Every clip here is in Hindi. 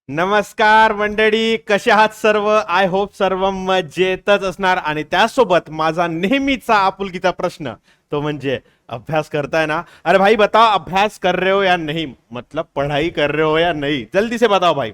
नमस्कार मंडळी, कशा आहात सर्व? आय होप सर्व मजेतच असणार. आणि त्यासोबत माझा नेहमीचा आपुलकीचा प्रश्न तो म्हणजे अभ्यास करताय ना? अरे भाई बताओ, अभ्यास कर रहे हो या नहीं? मतलब पढ़ाई कर रहे हो या नहीं? जल्दी से बताओ भाई.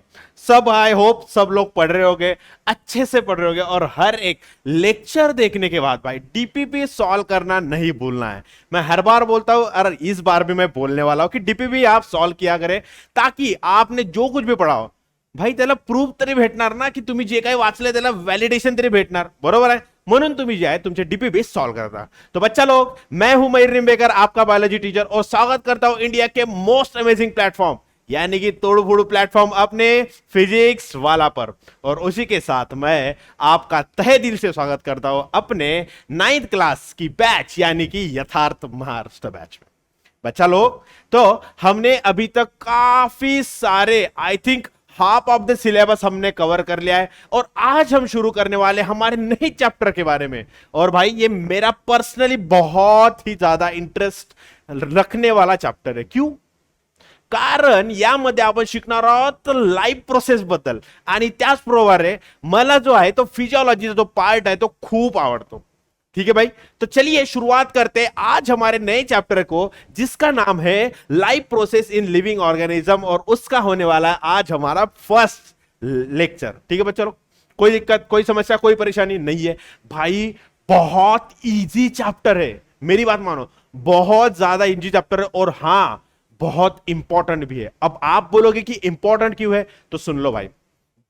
सब आई होप सब लोग पढ़ रहे होगे, अच्छे से पढ़ रहे होगे. और हर एक लेक्चर देखने के बाद भाई डीपीपी सॉल्व करना नहीं भूलना है. मैं हर बार बोलता हूं और इस बार भी मैं बोलने वाला हूं कि डीपीपी आप सॉल्व किया करें, ताकि आपने जो कुछ भी पढ़ा हो भाई त्याला प्रूफ तरी भेटणार ना, की तुम्ही जे काही वाचलंय त्याला व्हॅलिडेशन तरी भेटणार. बरोबर आहे? म्हणून तुम्ही जे आहे तुमचे डीपीपी सॉल्व करता. तो बच्चा लोग, मैं हूं मयूर निंबेकर, आपका बायोलॉजी टीचर, और स्वागत करता हूं इंडिया के मोस्ट अमेजिंग प्लेटफॉर्म यानी कि तोड़ फोड़ प्लेटफॉर्म अपने फिजिक्स वाला पर. और उसी के साथ मैं आपका तहे दिल से स्वागत करता हूं अपने 9th क्लास की बैच यानी कि यथार्थ महाराष्ट्र बैच में. बच्चा लोग, तो हमने अभी तक काफी सारे, I think half of the syllabus हमने कवर कर लिया है. और आज हम शुरू करने वाले हमारे नए चैप्टर के बारे में. और भाई ये मेरा पर्सनली बहुत ही ज्यादा इंटरेस्ट रखने वाला चॅप्टर आहे. क्यों? कारण यामध्ये आपण शिकणार आहोत लाईफ प्रोसेस बद्दल. आणि त्याचप्रमाणे मला जो आहे तो फिजियोलॉजीचा जो पार्ट आहे तो खूप आवडतो. ठीक है भाई, तो चलिए शुरुआत करते हैं आज हमारे नए चैप्टर को, जिसका नाम है life process in living organism. और उसका होने वाला है आज हमारा फर्स्ट लेक्चर. ठीक है बच्चों, कोई दिक्कत, कोई समस्या, कोई परेशानी नहीं है भाई. बहुत इजी चैप्टर है, मेरी बात मानो, बहुत ज्यादा इजी चैप्टर है. और हां, बहुत इंपॉर्टेंट भी है. अब आप बोलोगे कि इंपॉर्टेंट क्यों है, तो सुन लो भाई.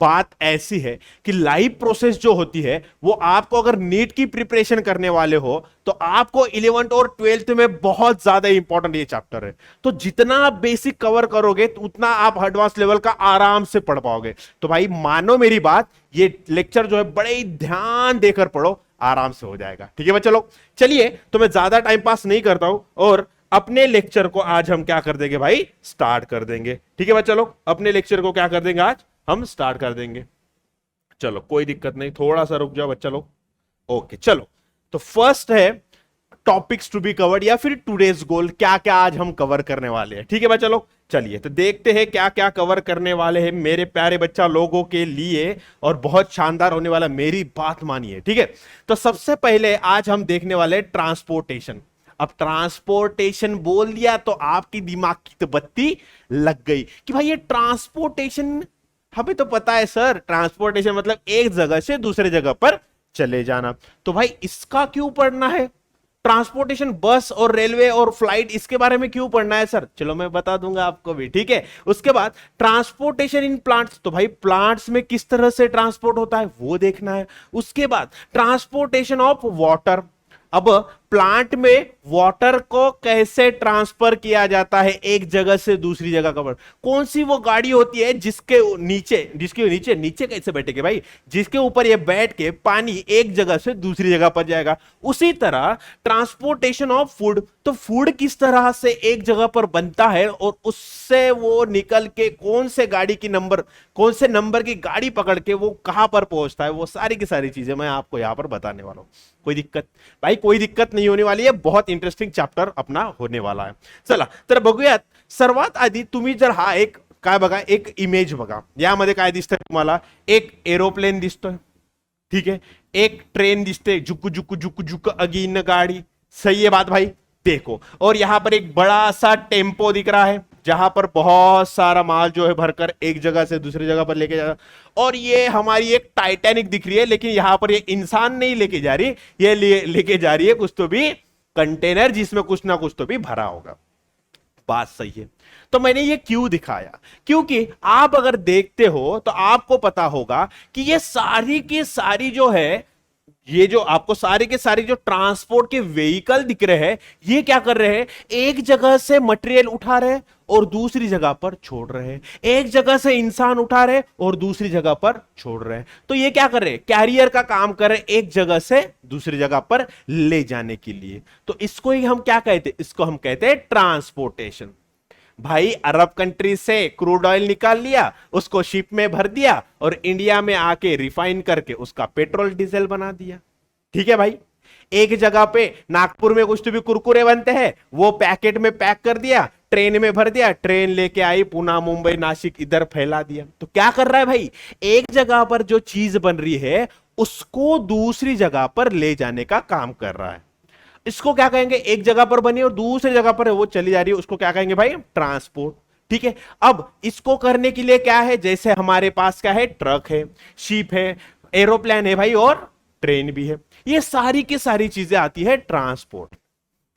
बात ऐसी है कि लाइफ प्रोसेस जो होती है वो आपको, अगर नीट की प्रिपरेशन करने वाले हो तो आपको 11th और 12th में बहुत ज्यादा इंपॉर्टेंट ये चैप्टर है. तो जितना आप बेसिक कवर करोगे तो उतना आप एडवांस लेवल का आराम से पढ़ पाओगे. तो भाई मानो मेरी बात, ये लेक्चर जो है बड़े ही ध्यान देकर पढ़ो, आराम से हो जाएगा. ठीक है बच्चे लोग, चलिए तो मैं ज्यादा टाइम पास नहीं करता हूं और अपने लेक्चर को आज हम क्या कर देंगे भाई, स्टार्ट कर देंगे. ठीक है बच्चे लोग, अपने लेक्चर को क्या कर देंगे आज हम स्टार्ट कर देंगे. चलो कोई दिक्कत नहीं, थोड़ा सा रुक जाओ बच्चा लोग. ओके चलो, तो फर्स्ट है टॉपिक्स टू बी कवर्ड या फिर टुडेज गोल, क्या क्या आज हम कवर करने वाले हैं. ठीक है बच्चा लोग, चलिए तो देखते हैं क्या क्या कवर करने वाले हैं मेरे प्यारे बच्चा लोगों के लिए. और बहुत शानदार होने वाला, मेरी बात मानिए. ठीक है, तो सबसे पहले आज हम देखने वाले ट्रांसपोर्टेशन. अब ट्रांसपोर्टेशन बोल दिया तो आपकी दिमाग की तो बत्ती लग गई कि भाई ये ट्रांसपोर्टेशन, हमें तो पता है सर, ट्रांसपोर्टेशन मतलब एक जगह से दूसरे जगह पर चले जाना. तो भाई इसका क्यों पढ़ना है? ट्रांसपोर्टेशन, बस और रेलवे और फ्लाइट, इसके बारे में क्यों पढ़ना है सर? चलो मैं बता दूंगा आपको भी. ठीक है, उसके बाद ट्रांसपोर्टेशन इन प्लांट्स, तो भाई प्लांट्स में किस तरह से ट्रांसपोर्ट होता है वो देखना है. उसके बाद ट्रांसपोर्टेशन ऑफ वाटर, अब प्लांट में वाटर को कैसे ट्रांसफर किया जाता है एक जगह से दूसरी जगह का. कौन सी वो गाड़ी होती है जिसके नीचे नीचे कैसे बैठेगे भाई, जिसके ऊपर ये बैठ के पानी एक जगह से दूसरी जगह पर जाएगा. उसी तरह ट्रांसपोर्टेशन ऑफ फूड, तो फूड किस तरह से एक जगह पर बनता है और उससे वो निकल के कौन से नंबर की गाड़ी पकड़ के वो कहां पर पहुंचता है, वो सारी की सारी चीजें मैं आपको यहां पर बताने वाला हूं. कोई दिक्कत भाई, कोई दिक्कत नहीं होने वाली है. बहुत इंटरेस्टिंग चॅप्टर अपना होने वाला आहे. चला तर बघूयात. सर्वात आधी तुम्ही जर हा एक काय बघा, एक इमेज बघा, यामध्ये काय दिसतंय तुम्हाला? एक एरोप्लेन दिसतोय. ठीक है, एक ट्रेन दिसते, जुक जुक जुक जुक अगीन गाड़ी. सही है बात भाई? देखो, और यहां पर एक बड़ा सा टेम्पो दिख रहा है जहां पर बहुत सारा माल जो है भरकर एक जगह से दूसरी जगह पर लेके जा रहा. और ये हमारी एक टाइटैनिक दिख रही है, लेकिन यहां पर ये इंसान नहीं लेके जा रही, ये लेके जा रही है कुछ तो भी कंटेनर, जिसमें कुछ ना कुछ तो भी भरा होगा. बात सही है. तो मैंने ये क्यों दिखाया? क्योंकि आप अगर देखते हो तो आपको पता होगा कि ये सारी की सारी जो है, ये जो आपको सारे के सारे जो ट्रांसपोर्ट के व्हीकल दिख रहे हैं, ये क्या कर रहे हैं? एक जगह से मटेरियल उठा रहे हैं और दूसरी जगह पर छोड़ रहे हैं. एक जगह से इंसान उठा रहे और दूसरी जगह पर छोड़ रहे हैं. तो ये क्या कर रहे हैं? कैरियर का काम कर रहे हैं, एक जगह से दूसरी जगह पर ले जाने के लिए. तो इसको ही हम क्या कहते हैं? इसको हम कहते हैं ट्रांसपोर्टेशन. भाई अरब कंट्री से क्रूड ऑयल निकाल लिया, उसको शिप में भर दिया और इंडिया में आके रिफाइन करके उसका पेट्रोल डीजल बना दिया. ठीक है भाई, एक जगह पे नागपुर में कुछ तो भी कुरकुरे बनते हैं, वो पैकेट में पैक कर दिया, ट्रेन में भर दिया, ट्रेन लेके आई पुणे मुंबई नासिक इधर फैला दिया। तो क्या कर रहा है भाई, एक जगह पर जो चीज बन रही है उसको दूसरी जगह पर ले जाने का काम कर रहा है। इसको क्या कहेंगे, एक जगह पर बनी और दूसरी जगह पर वो चली जा रही है, उसको क्या कहेंगे भाई, ट्रांसपोर्ट। ठीक है, अब इसको करने के लिए क्या है, जैसे हमारे पास क्या है, ट्रक है, शिप है, एरोप्लेन है भाई, और ट्रेन भी है। ये सारी की सारी चीजें आती है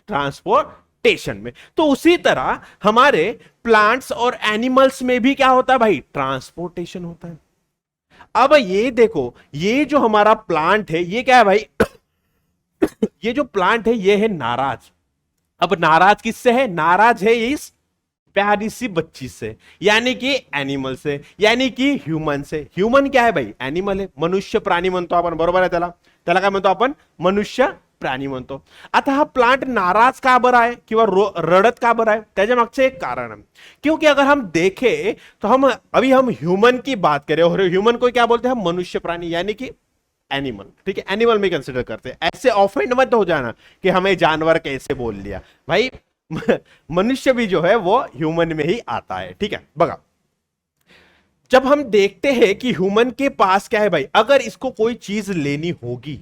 ट्रांसपोर्टेशन में। तो उसी तरह हमारे प्लांट्स और एनिमल्स में भी क्या होता है भाई, ट्रांसपोर्टेशन होता है। अब ये देखो, ये जो हमारा प्लांट है ये क्या है भाई ये जो प्लांट है ये है नाराज। अब नाराज किससे है, नाराज है इस प्यारी सी बच्ची से, यानी कि एनिमल से, यानी कि ह्यूमन से। ह्यूमन क्या है भाई, एनिमल है, मनुष्य प्राणी म्हणतो आपण, बरोबर आहे त्याला, त्याला काय म्हणतो आपण, मनुष्य प्राणी म्हणतो। आता हा प्लांट नाराज का बरं आहे किंवा रडत का बरं आहे, त्याच्या मागचे एक कारण है, क्योंकि अगर हम देखें तो हम ह्यूमन की बात करें, और ह्यूमन को क्या बोलते हैं, मनुष्य प्राणी यानी कि एनिमल। ठीक है, एनिमल में कंसिडर करते हैं, ऐसे ऑफेंड मत हो जाना कि हमें जानवर कैसे बोल लिया भाई मनुष्य भी जो है वो ह्यूमन में ही आता है। ठीक है, बगा जब हम देखते हैं कि ह्यूमन के पास क्या है भाई, अगर इसको कोई चीज लेनी होगी,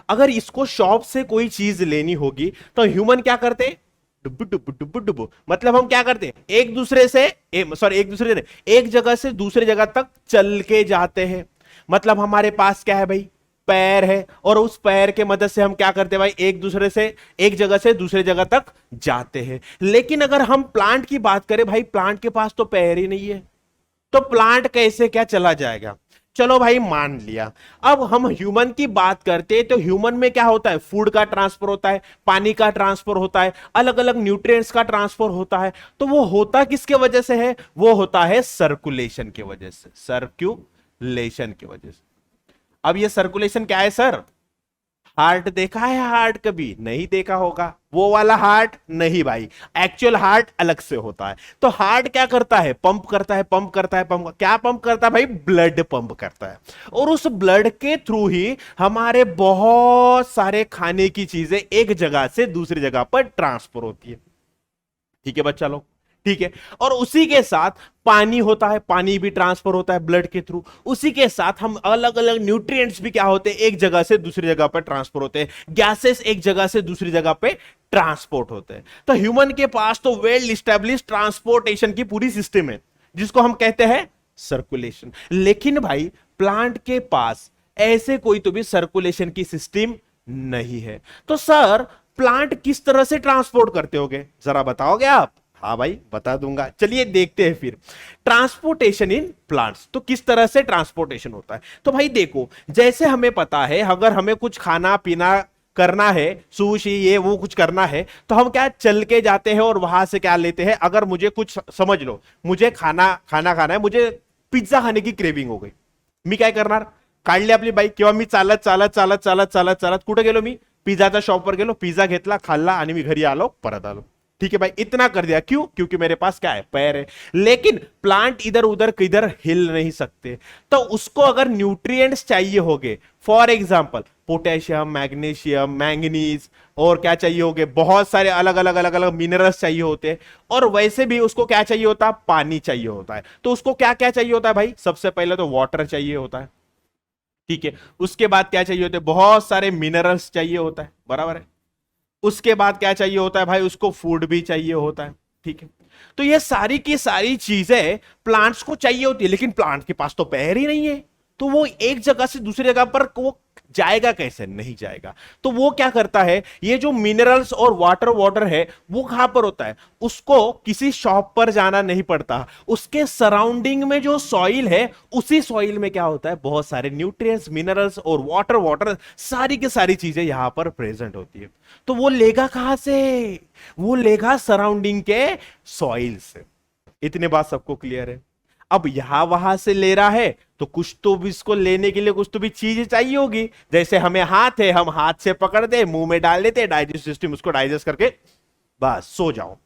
अगर इसको शॉप से कोई चीज लेनी होगी तो ह्यूमन क्या करते हैं, डुब्बू डुब्बू डुब्बू डुब्बू, मतलब हम क्या करते हैं, एक दूसरे से एक जगह से दूसरी जगह तक चल के जाते हैं। मतलब हमारे पास क्या है भाई, पैर है, और उस पैर के मदद से हम क्या करते हैं भाई, एक दूसरे से एक जगह से दूसरी जगह तक जाते हैं। लेकिन अगर हम प्लांट की बात करें भाई, प्लांट के पास तो पैर ही नहीं है, तो प्लांट कैसे क्या चला जाएगा। चलो भाई मान लिया, अब हम ह्यूमन की बात करते हैं तो ह्यूमन में क्या होता है, फूड का ट्रांसफर होता है, पानी का ट्रांसफर होता है, अलग अलग न्यूट्रिएंट्स का ट्रांसफर होता है। तो वो होता किसके वजह से है, वो होता है सर्कुलेशन की वजह से, सर्कुलेशन की वजह से। अब ये सर्कुलेशन क्या है सर, हार्ट देखा है, हार्ट कभी नहीं देखा होगा, वो वाला हार्ट नहीं भाई, एक्चुअल हार्ट अलग से होता है। तो हार्ट क्या करता है, पंप करता है, पंप करता है, पंप क्या पंप करता है भाई, ब्लड पंप करता है, और उस ब्लड के थ्रू ही हमारे बहुत सारे खाने की चीजें एक जगह से दूसरी जगह पर ट्रांसफर होती है। ठीक है बच्चा लोग, ठीक है, और उसी के साथ पानी होता है, पानी भी ट्रांसफर होता है ब्लड के थ्रू। उसी के साथ हम अलग अलग न्यूट्रिएंट्स भी क्या होते हैं, एक जगह से दूसरी जगह पर ट्रांसफर होते हैं, गैसेस एक जगह से दूसरी जगह पे ट्रांसपोर्ट होते हैं। तो ह्यूमन के पास तो वेल इस्टेब्लिश ट्रांसपोर्टेशन की पूरी सिस्टम है, जिसको हम कहते हैं सर्कुलेशन। लेकिन भाई प्लांट के पास ऐसे कोई तो भी सर्कुलेशन की सिस्टम नहीं है। तो सर प्लांट किस तरह से ट्रांसपोर्ट करते होगे, जरा बताओगे आप। हाँ भाई बता दूंगा, चलिए देखते हैं फिर ट्रांसपोर्टेशन इन प्लांट्स। तो किस तरह से ट्रांसपोर्टेशन होता है, तो भाई देखो, जैसे हमें पता है अगर हमें कुछ खाना पीना करना है, सुशी ये वो कुछ करना है, तो हम क्या चल के जाते हैं और वहां से क्या लेते हैं। अगर मुझे कुछ समझ लो, मुझे खाना खाना है, मुझे पिझ्झा खाने की क्रेविंग हो गई, मी काय करणार, काढली आपली बाईक किंवा मी चालत चालत चालत चालत चालत चालत कुठे गेलो, मी पिझ्झाच्या शॉपवर गेलो, पिझ्झा घेतला, खाल्ला आणि मी घरी आलो, परत आलो। ठीक है भाई, इतना कर दिया, क्यों, क्योंकि मेरे पास क्या है, पैर है। लेकिन प्लांट इधर उधर किधर हिल नहीं सकते, तो उसको अगर न्यूट्रिएंट्स चाहिए होंगे, for example potassium, magnesium, manganese, और क्या चाहिए होंगे, बहुत सारे अलग अलग अलग अलग मिनरल्स चाहिए होते हैं। और वैसे भी उसको क्या चाहिए होता है, पानी चाहिए होता है। तो उसको क्या क्या चाहिए होता है भाई, सबसे पहले तो वाटर चाहिए होता है, ठीक है। उसके बाद क्या चाहिए होते हैं, बहुत सारे मिनरल्स चाहिए होता है, बराबर है। उसके बाद क्या चाहिए होता है भाई, उसको फूड भी चाहिए होता है, ठीक है। तो ये सारी की सारी चीजें प्लांट्स को चाहिए होती है, लेकिन प्लांट के पास तो पैर ही नहीं है, तो वो एक जगह से दूसरी जगह पर वो जाएगा कैसे, नहीं जाएगा। तो वो क्या करता है, ये जो मिनरल्स और वाटर है वो कहां पर होता है, उसको किसी शॉप पर जाना नहीं पड़ता, उसके सराउंडिंग में जो सॉइल है उसी सॉइल में क्या होता है, बहुत सारे न्यूट्रिएंट्स, मिनरल्स और वाटर सारी की सारी चीजें यहां पर प्रेजेंट होती है। तो वो लेगा कहां से, वो लेगा सराउंडिंग के सॉइल से। इतने बात सबको क्लियर है। अब यहां वहां से ले रहा है तो कुछ तो भी इसको लेने के लिए कुछ तो भी चीज चाहिए होगी। जैसे हमें हाथ है, हम हाथ से पकड़ दे, मुंह में डाल देते, डाइजेस्ट सिस्टम उसको डाइजेस्ट करके बस सो जाओ।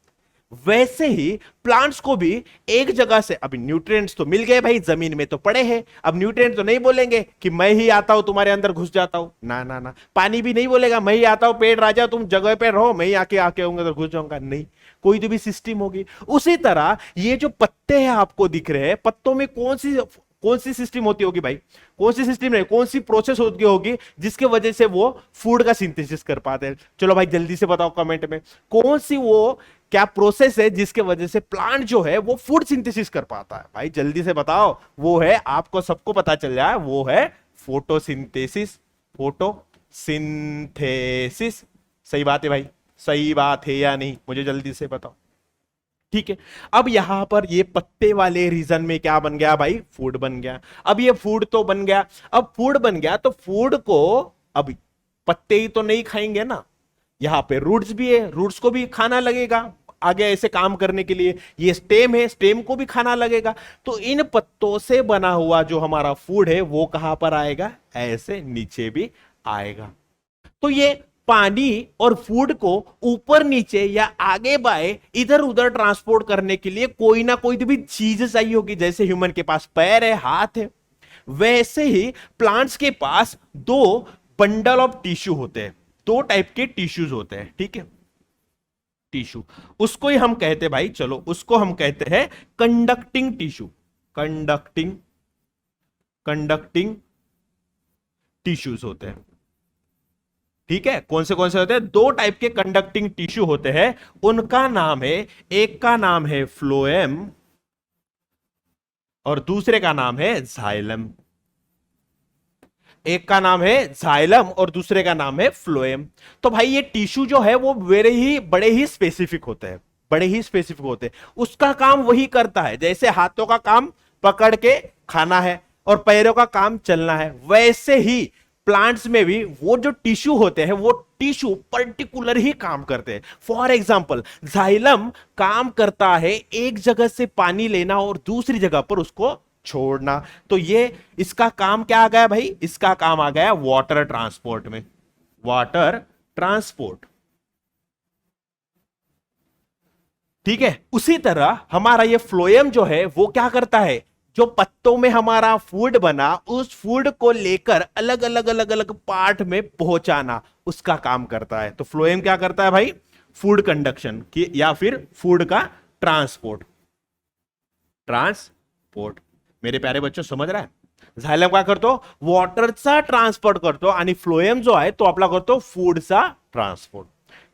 वैसे ही प्लांट्स को भी एक जगह से, अभी न्यूट्रिएंट्स तो मिल गए भाई, जमीन में तो पड़े हैं, अब न्यूट्रिएंट्स तो नहीं बोलेंगे कि मैं ही आता हूं तुम्हारे अंदर घुस जाता हूं, ना ना ना। पानी भी नहीं बोलेगा मैं ही आता हूं पेड़ राजा तुम जगह पे रहो, मैं ही आके आके होंगे तो घुस जाऊंगा, नहीं। कोई तो भी सिस्टम होगी। उसी तरह ये जो पत्ते हैं आपको दिख रहे हैं, पत्तों में कौन सी सिस्टम होती होगी भाई, कौन सी सिस्टम नहीं, कौन सी प्रोसेस होती होगी जिसके वजह से वो फूड का सिंथेसिस कर पाते हैं? चलो भाई जल्दी से बताओ कमेंट में, कौन सी वो क्या प्रोसेस है जिसके वजह से प्लांट जो है वो फूड सिंथेसिस कर पाता है? भाई जल्दी से बताओ। वो है, आपको सबको पता चल जाए, वो है फोटोसिंथेसिस। फोटोसिंथेसिस। सही बात है भाई, सही बात है या नहीं, मुझे जल्दी से बताओ। ठीक है, अब यहां पर ये पत्ते वाले रीजन में क्या बन गया भाई? फूड बन गया। अब ये फूड तो बन गया, अब फूड बन गया तो फूड को अब पत्ते ही तो नहीं खाएंगे ना, यहां पे रूट्स भी है, रूट्स को भी खाना लगेगा आगे ऐसे काम करने के लिए। ये स्टेम है, स्टेम को भी खाना लगेगा। तो इन पत्तों से बना हुआ जो हमारा फूड है वो कहां पर आएगा? ऐसे नीचे भी आएगा। तो ये पानी और फूड को ऊपर नीचे या आगे बाएं इधर उधर ट्रांसपोर्ट करने के लिए कोई ना कोई तो भी चीज चाहिए होगी। जैसे ह्यूमन के पास पैर है, हाथ है, वैसे ही प्लांट्स के पास दो बंडल ऑफ टिश्यू होते हैं, दो टाइप के टिश्यूज होते हैं। ठीक है, टिश्यू, उसको ही हम कहते हैं भाई, चलो उसको हम कहते हैं conducting tissue. Conducting conducting tissues होते हैं। ठीक है, कौन से होते हैं? दो टाइप के कंडक्टिंग टिश्यू होते हैं, उनका नाम है, एक का नाम है फ्लोएम और दूसरे का नाम है जाइलम। एक का नाम है जाइलम और दूसरे का नाम है फ्लोएम। तो भाई ये टिश्यू जो है वो बड़े ही स्पेसिफिक होते हैं, बड़े ही स्पेसिफिक होते हैं। उसका काम वही करता है, जैसे हाथों का काम पकड़ के खाना है और पैरों का काम चलना है, वैसे ही प्लांट्स में भी वो जो टिश्यू होते हैं वो टिश्यू पर्टिकुलर ही काम करते हैं। फॉर एग्जाम्पल जाइलम काम करता है एक जगह से पानी लेना और दूसरी जगह पर उसको छोड़ना। तो ये इसका काम क्या आ गया भाई? इसका काम आ गया वाटर ट्रांसपोर्ट में, वाटर ट्रांसपोर्ट। ठीक है, उसी तरह हमारा ये फ्लोएम जो है वो क्या करता है? जो पत्तों में हमारा फूड बना, उस फूड को लेकर अलग अलग अलग अलग पार्ट में पहुंचाना, उसका काम करता है। तो फ्लोएम क्या करता है भाई? फूड कंडक्शन की या फिर फूड का ट्रांसपोर्ट। ट्रांसपोर्ट, मेरे प्यारे बच्चों समझ रहा है? झायलम काय करतो? वॉटरचा ट्रान्सपोर्ट करतो आणि फ्लोएम जो आहे तो आपला करतो फूडचा ट्रांसपोर्ट।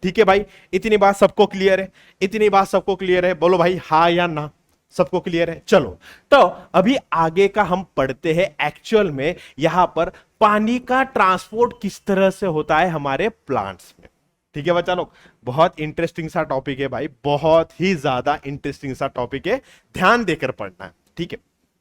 ठीक है भाई, इतनी बात सबको क्लियर है? इतनी बात सबको क्लियर है? बोलो भाई हाँ या ना, सबको क्लियर है? चलो तो अभी आगे का हम पढ़ते हैं एक्चुअल में यहां पर पानी का ट्रांसपोर्ट किस तरह से होता है हमारे प्लांट्स में। ठीक है बच्चा लोग, बहुत इंटरेस्टिंग सा टॉपिक है भाई, बहुत ही ज्यादा इंटरेस्टिंग सा टॉपिक है, ध्यान देकर पढ़ना है। ठीक है,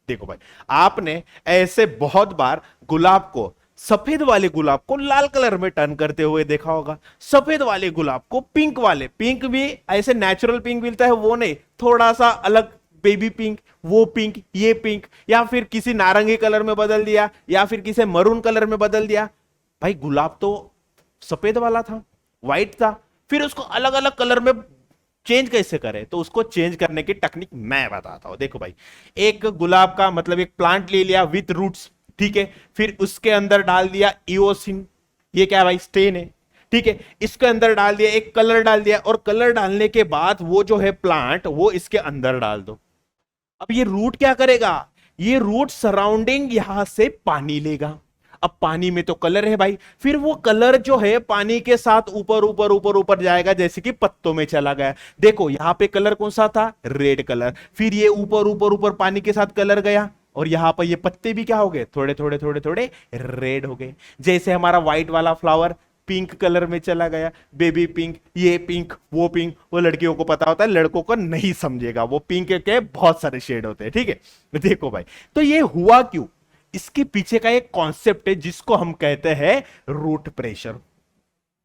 देखो भाई, आपने ऐसे बहुत बार गुलाब को, सफेद वाले गुलाब को लाल कलर में टर्न करते हुए देखा होगा, सफेद वाले गुलाब को पिंक भी ऐसे नेचुरल पिंक मिलता है वो नहीं, थोड़ा सा अलग बेबी पिंक, वो पिंक, ये पिंक, या फिर किसी नारंगी कलर में बदल दिया या फिर किसी मरून कलर में बदल दिया। भाई गुलाब तो सफेद वाला था, व्हाइट था, फिर उसको अलग अलग कलर में चेंज कैसे करें? तो उसको चेंज करने की टेक्निक मैं बताता हूं। देखो भाई, एक गुलाब का मतलब एक प्लांट ले लिया विथ रूट्स, ठीक है, फिर उसके अंदर डाल दिया इओसिन, ये क्या है भाई? स्टेन है। ठीक है, इसके अंदर डाल दिया, एक कलर डाल दिया, और कलर डालने के बाद वो जो है प्लांट वो इसके अंदर डाल दो। अब ये रूट क्या करेगा? ये रूट सराउंडिंग यहां से पानी लेगा। अब पानी में तो कलर है भाई, फिर वो कलर जो है पानी के साथ ऊपर ऊपर ऊपर ऊपर जाएगा, जैसे कि पत्तों में चला गया। देखो यहां पे कलर कौन सा था? Red colour. फिर ये ऊपर ऊपर ऊपर पानी के साथ कलर गया और यहां पर ये पत्ते भी क्या हो गए? थोड़े थोड़े थोड़े थोड़े रेड हो गए। जैसे हमारा व्हाइट वाला फ्लावर पिंक कलर में चला गया, बेबी पिंक, ये पिंक, वो पिंक, वो लड़कियों को पता होता है, लड़कों को नहीं समझेगा, वो पिंक के बहुत सारे शेड होते हैं। ठीक है, देखो भाई, तो ये हुआ क्यों? इसके पीछे का एक कॉन्सेप्ट है जिसको हम कहते हैं रूट प्रेशर,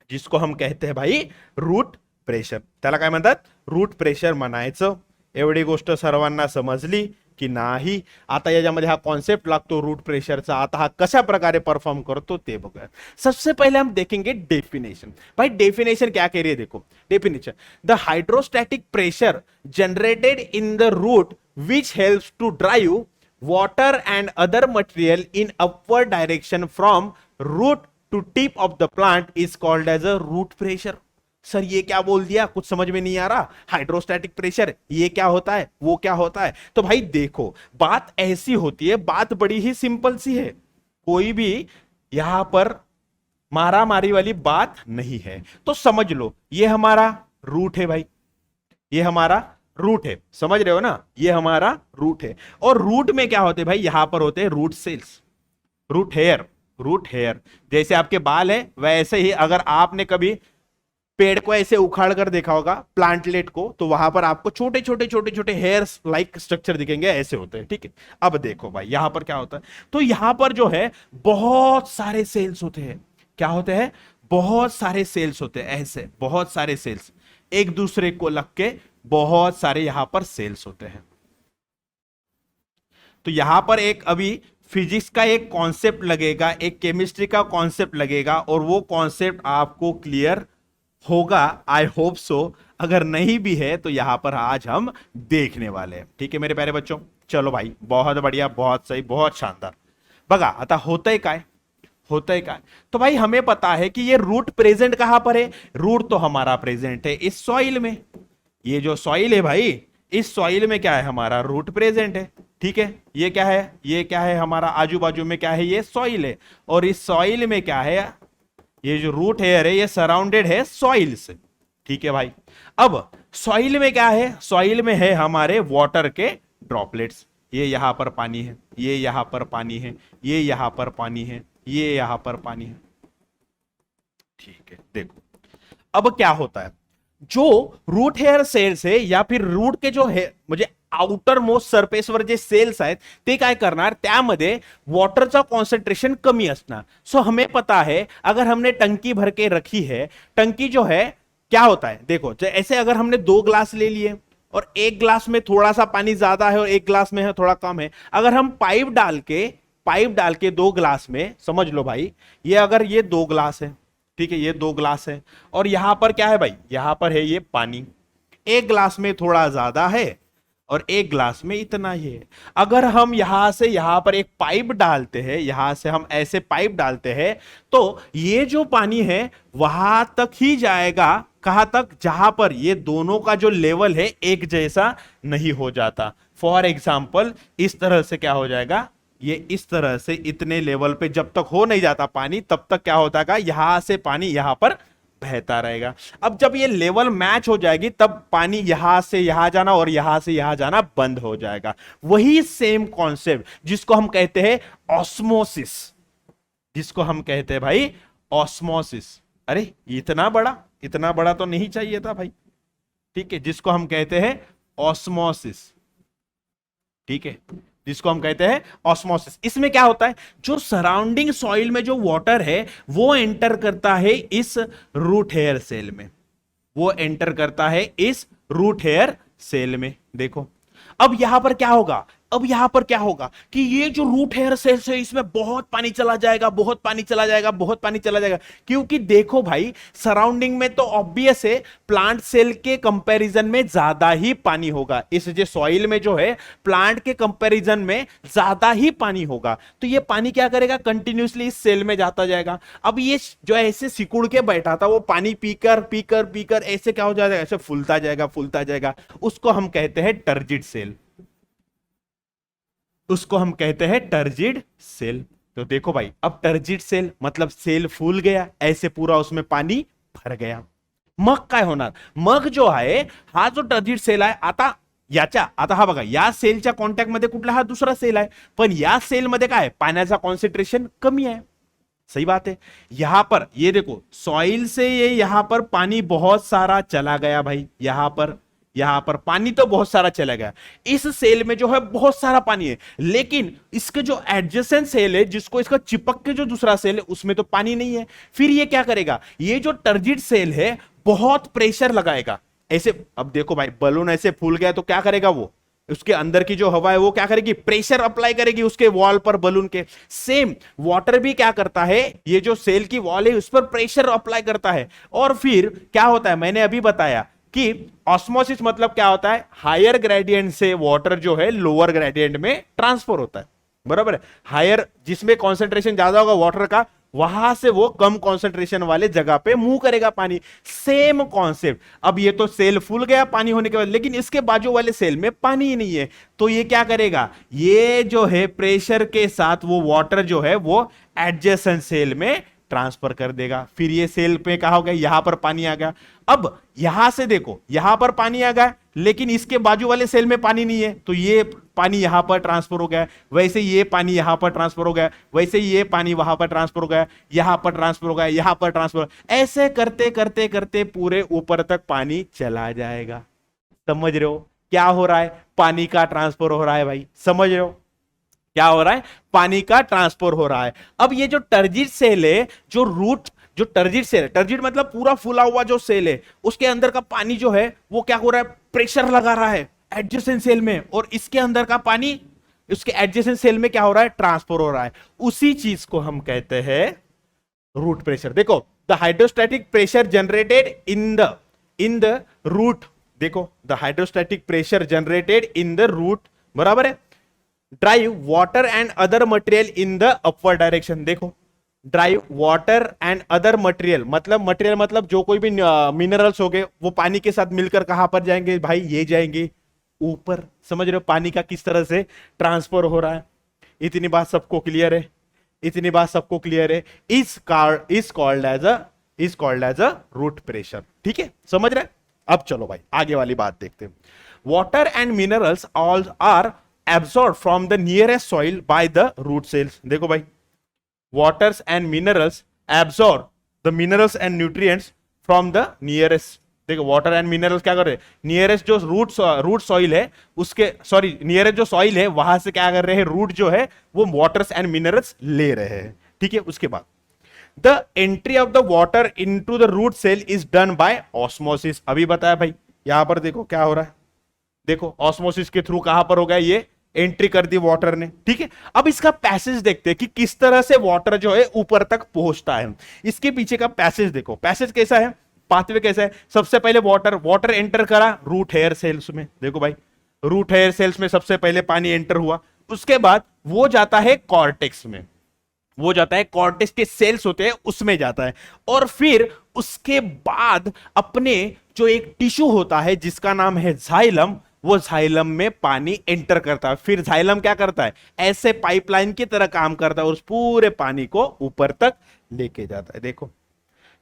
जिसको हम कहते हैं भाई रूट प्रेशर। त्याला काय म्हणतात? रूट प्रेशर म्हणायचं। एवढी गोष्ट सर्वांना समजली की नाही. आता याच्यामध्ये हा कॉन्सेप्ट लागतो रूट प्रेशरचा. आता हा कशा प्रकारे परफॉर्म करतो ते बघूया. सबसे पहले हम देखेंगे डेफिनेशन. भाई डेफिनेशन क्या कह रही है, देखो definition, the hydrostatic pressure generated in the root which helps to drive water and other material in upward direction from root to tip of the plant is called as a root pressure. Sir ये क्या बोल दिया, कुछ समझ में नहीं आ रहा. हाइड्रोस्टैटिक प्रेशर ये क्या होता है, वो क्या होता है. तो भाई देखो बात ऐसी होती है, बात बड़ी ही सिंपल सी है, कोई भी यहां पर मारा मारी वाली बात नहीं है. तो समझ लो ये हमारा रूट है भाई, ये हमारा रूट है, समझ रहे हो ना, ये हमारा रूट है. और रूट में क्या होते हैं भाई, यहां पर होते हैं root cells, root hair. Root hair जैसे आपके बाल है वैसे ही अगर आपने कभी पेड़ को ऐसे उखाड़ कर देखा होगा, प्लांटलेट को, तो वहां पर आपको छोटे छोटे छोटे छोटे हेयर्स लाइक स्ट्रक्चर दिखेंगे, ऐसे होते हैं. ठीक है, अब देखो भाई यहां पर क्या होता है, तो यहां पर जो है बहुत सारे सेल्स होते हैं. क्या होते हैं, बहुत सारे सेल्स होते हैं, ऐसे बहुत सारे सेल्स एक दूसरे को लग के बहुत सारे यहां पर सेल्स होते हैं. तो यहां पर एक अभी फिजिक्स का एक कॉन्सेप्ट लगेगा, एक केमिस्ट्री का कॉन्सेप्ट लगेगा, और वो कॉन्सेप्ट आपको क्लियर होगा, आई होप सो. अगर नहीं भी है तो यहां पर आज हम देखने वाले हैं. ठीक है मेरे प्यारे बच्चों, चलो भाई बहुत बढ़िया, बहुत सही, बहुत शानदार. बघा आता होतंय काय, होतंय काय, तो भाई हमें पता है कि ये रूट प्रेजेंट कहां पर है. रूट तो हमारा प्रेजेंट है इस सॉइल में. ये जो सॉइल है भाई, इस सॉइल में क्या है, हमारा रूट प्रेजेंट है. ठीक है, ये क्या है, ये क्या है, हमारा आजू बाजू में क्या है, ये सॉइल है. और इस सॉइल में क्या है, ये जो रूट हेयर है ये सराउंडेड है सॉइल से. ठीक है भाई, अब सॉइल में क्या है, सॉइल में है हमारे वाटर के ड्रॉपलेट्स. ये यहां पर पानी है, ये यहां पर पानी है, ये यहां पर पानी है, ये यहां पर पानी है. ठीक है, देखो अब क्या होता है, जो रूट हेयर सेल्स है या फिर रूट के जो है म्हणजे आउटर मोस्ट सरफेसवर जे सेल्स आहेत ते काय करणार, त्यामध्ये वॉटरचा कॉन्सेंट्रेशन कमी असणार. सो हमें पता है अगर हमने टंकी भर के रखी है, टंकी जो है क्या होता है, देखो ऐसे अगर हमने 2 ग्लास ले लिए और एक ग्लास में थोड़ा सा पानी ज्यादा है और एक ग्लास में है थोड़ा कम है, अगर हम पाइप डाल के 2 ग्लास में, समझ लो भाई ये अगर ये 2 ग्लास है, ठीक है ये 2 ग्लास है, और यहां पर क्या है भाई, यहां पर है ये पानी, एक ग्लास में थोड़ा ज्यादा है और एक ग्लास में इतना ही है. अगर हम यहां से यहां पर एक पाइप डालते हैं, यहां से हम ऐसे पाइप डालते हैं, तो ये जो पानी है वहां तक ही जाएगा, कहां तक, जहां पर ये दोनों का जो लेवल है एक जैसा नहीं हो जाता. फॉर एग्जाम्पल इस तरह से क्या हो जाएगा, ये इस तरह से इतने लेवल पे जब तक हो नहीं जाता पानी, तब तक क्या होता है, यहां से पानी यहां पर बहता रहेगा. अब जब ये लेवल मैच हो जाएगी तब पानी यहां से यहां जाना और यहां से यहां जाना बंद हो जाएगा. वही सेम कॉन्सेप्ट जिसको हम कहते हैं ऑस्मोसिस, जिसको हम कहते हैं भाई ऑस्मोसिस. अरे इतना बड़ा तो नहीं चाहिए था भाई. ठीक है, जिसको हम कहते हैं ऑस्मोसिस. ठीक है, जिसको हम कहते हैं ऑस्मोसिस. इसमें क्या होता है, जो सराउंडिंग सॉइल में जो वाटर है वो एंटर करता है इस रूट हेयर सेल में, वो एंटर करता है इस रूट हेयर सेल में. देखो अब यहां पर क्या होगा, अब यहां पर क्या होगा कि ये जो रूट हेयर सेल्स है इसमें बहुत पानी चला जाएगा, बहुत पानी चला जाएगा, बहुत पानी चला जाएगा. क्योंकि देखो भाई सराउंडिंग में तो ऑब्वियस है प्लांट सेल के कंपैरिजन में ज्यादा ही पानी होगा. इस जो सॉइल में जो है प्लांट के कंपैरिजन में ज्यादा ही पानी होगा. तो ये पानी क्या करेगा, कंटिन्यूसली इस सेल में जाता जाएगा. अब ये जो ऐसे सिकुड़ के बैठा था वो पानी पीकर पीकर पीकर ऐसे क्या हो जाएगा, ऐसे फूलता जाएगा फूलता जाएगा. उसको हम कहते हैं टर्जिड सेल, उसको हम कहते हैं टर्जिड सेल. तो देखो भाई अब टर्जिड सेल मतलब सेल फूल गया, ऐसे पूरा उसमें पानी भर गया. मग काय होणार, मग जो आहे हा जो टर्जिड सेल आहे, आता हा बघा या सेलच्या कॉन्टॅक्ट मध्ये कुठला हा दुसरा सेल आहे, पण या सेल मध्ये काय पाण्याचा कॉन्सेंट्रेशन कमी आहे. सही बात है. यहां पर ये देखो सॉइल से ये यहां पर पानी बहुत सारा चला गया भाई, यहां पर पानी तो बहुत सारा चला गया. इस सेल में जो है बहुत सारा पानी है, लेकिन इसके जो एडजेसेंट सेल है जिसको इसका चिपक के जो दूसरा सेल है उसमें तो पानी नहीं है. फिर ये क्या करेगा, ये जो टर्जिड सेल है बहुत प्रेशर लगाएगा ऐसे. अब देखो भाई बलून ऐसे फूल गया तो क्या करेगा, वो उसके अंदर की जो हवा है वो क्या करेगी, प्रेशर अप्लाई करेगी उसके वॉल पर बलून के। सेम वाटर भी क्या करता है, ये जो सेल की वॉल है उस पर प्रेशर अप्लाई करता है, और फिर क्या होता है, मैंने अभी बताया कि ऑस्मोसिस मतलब क्या होता है, हायर ग्रेडियंट से वाटर जो है लोअर ग्रेडियंट में ट्रांसफर होता है, बराबर है। हायर जिसमें कॉन्सेंट्रेशन ज्यादा होगा वाटर का, वहां से वो कम कॉन्सेंट्रेशन वाले जगह पे मूव करेगा पानी। Same concept. अब ये तो सेल फुल गया पानी होने के बाद, लेकिन इसके बाजू वाले सेल में पानी ही नहीं है, तो ये क्या करेगा, ये जो है प्रेशर के साथ वो वाटर जो है वो एडजेसेंट सेल में ट्रांसफर कर देगा। फिर ये सेल पे कहा हो गया, यहां पर पानी आ गया। अब यहां से देखो, यहां पर पानी आ गया, लेकिन इसके बाजू वाले सेल में पानी नहीं है, तो ये पानी यहां पर ट्रांसफर हो गया, वैसे ये पानी यहां पर ट्रांसफर हो गया, वैसे ये पानी वहां पर ट्रांसफर हो गया, यहां पर ट्रांसफर हो गया, यहां पर ट्रांसफर, ऐसे करते करते करते पूरे ऊपर तक पानी चला जाएगा। समझ रहे हो क्या हो रहा है, पानी का ट्रांसफर हो रहा है भाई, समझ रहे हो क्या हो रहा है, पानी का ट्रांसफर हो रहा है। अब ये जो टर्जिट सेल है, जो रूट जो टर्जिट सेल है, टर्जिट मतलब पूरा फूला हुआ जो सेल है, उसके अंदर का पानी जो है वो क्या हो रहा है, प्रेशर लगा रहा है एडजेसेंट सेल में, और इसके अंदर का पानी उसके एडजेसेंट सेल में क्या हो रहा है, ट्रांसफर हो रहा है। उसी चीज को हम कहते हैं रूट प्रेशर। देखो, the hydrostatic pressure generated in the root, देखो the hydrostatic pressure generated in the root, बराबर है, drive water and other material in the upward direction. देखो, drive water and other material मतलब जो कोई भी मिनरल्स हो गए वो पानी के साथ मिलकर कहां पर जाएंगे भाई, ये जाएंगे ऊपर। समझ रहे हो पानी का किस तरह से ट्रांसफर हो रहा है। इतनी बात सबको क्लियर है, इतनी बात सबको क्लियर है। Is called as a root pressure. ठीक है, समझ रहे। अब चलो भाई आगे वाली बात देखते हैं। Water and minerals all are absorbed from the nearest soil by the root cells। देखो भाई, waters and minerals absorb the minerals and nutrients from the nearest। देखो वाटर एंड मिनरल्स क्या कर रहे हैं, नियरेस्ट जो रूट सॉइल है उसके, सॉरी नियरेस्ट जो सॉइल है वहां से क्या कर रहे हैं, रूट जो है वो वाटर्स एंड मिनरल्स ले रहे हैं। ठीक है, उसके बाद the entry of the water into the root cell is done by osmosis. अभी बताया भाई, यहां पर देखो क्या हो रहा है, देखो ऑस्मोसिस के थ्रू कहां पर हो गया, ये एंट्री कर दी वाटर ने। ठीक है, अब इसका पैसेज देखते हैं कि किस तरह से वाटर जो है ऊपर तक पहुंचता है। इसके पीछे का पैसेज देखो, पैसेज कैसा है, पाथवे कैसा है। सबसे पहले वाटर एंटर करा रूट हेयर सेल्स में। देखो भाई, रूट हेयर सेल्स में सबसे पहले पानी एंटर हुआ, उसके बाद वो जाता है कॉर्टेक्स में, वो जाता है कॉर्टेक्स के सेल्स होते हैं उसमें जाता है, और फिर उसके बाद अपने जो एक टिश्यू होता है जिसका नाम है जाइलम, वो जाइलम में पानी एंटर करता है। फिर जाइलम क्या करता है, ऐसे पाइपलाइन की तरह काम करता है और उस पूरे पानी को ऊपर तक लेके जाता है। देखो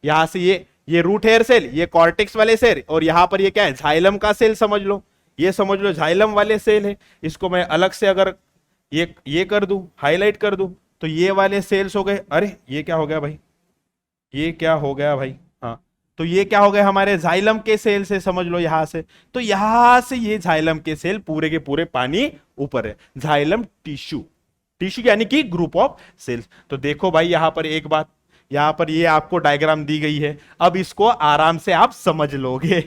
यहां से ये रूट हेयर सेल, ये कॉर्टेक्स वाले सेल, और यहां पर ये क्या है, जाइलम का सेल समझ लो, ये समझ लो जाइलम वाले सेल है। इसको मैं अलग से अगर ये कर दूं, हाईलाइट कर दूं, तो ये वाले सेल्स हो गए। अरे ये क्या हो गया भाई, ये क्या हो गया भाई, हाँ, तो ये क्या हो गए हमारे जाइलम के सेल से, समझ लो यहां से। तो यहां से ये जाइलम के सेल पूरे के पूरे पानी ऊपर है, जाइलम टिश्यू, टिश्यू यानी कि ग्रुप ऑफ सेल्स। तो देखो भाई यहां पर एक बात, यहां पर ये आपको डायग्राम दी गई है, अब इसको आराम से आप समझ लोगे,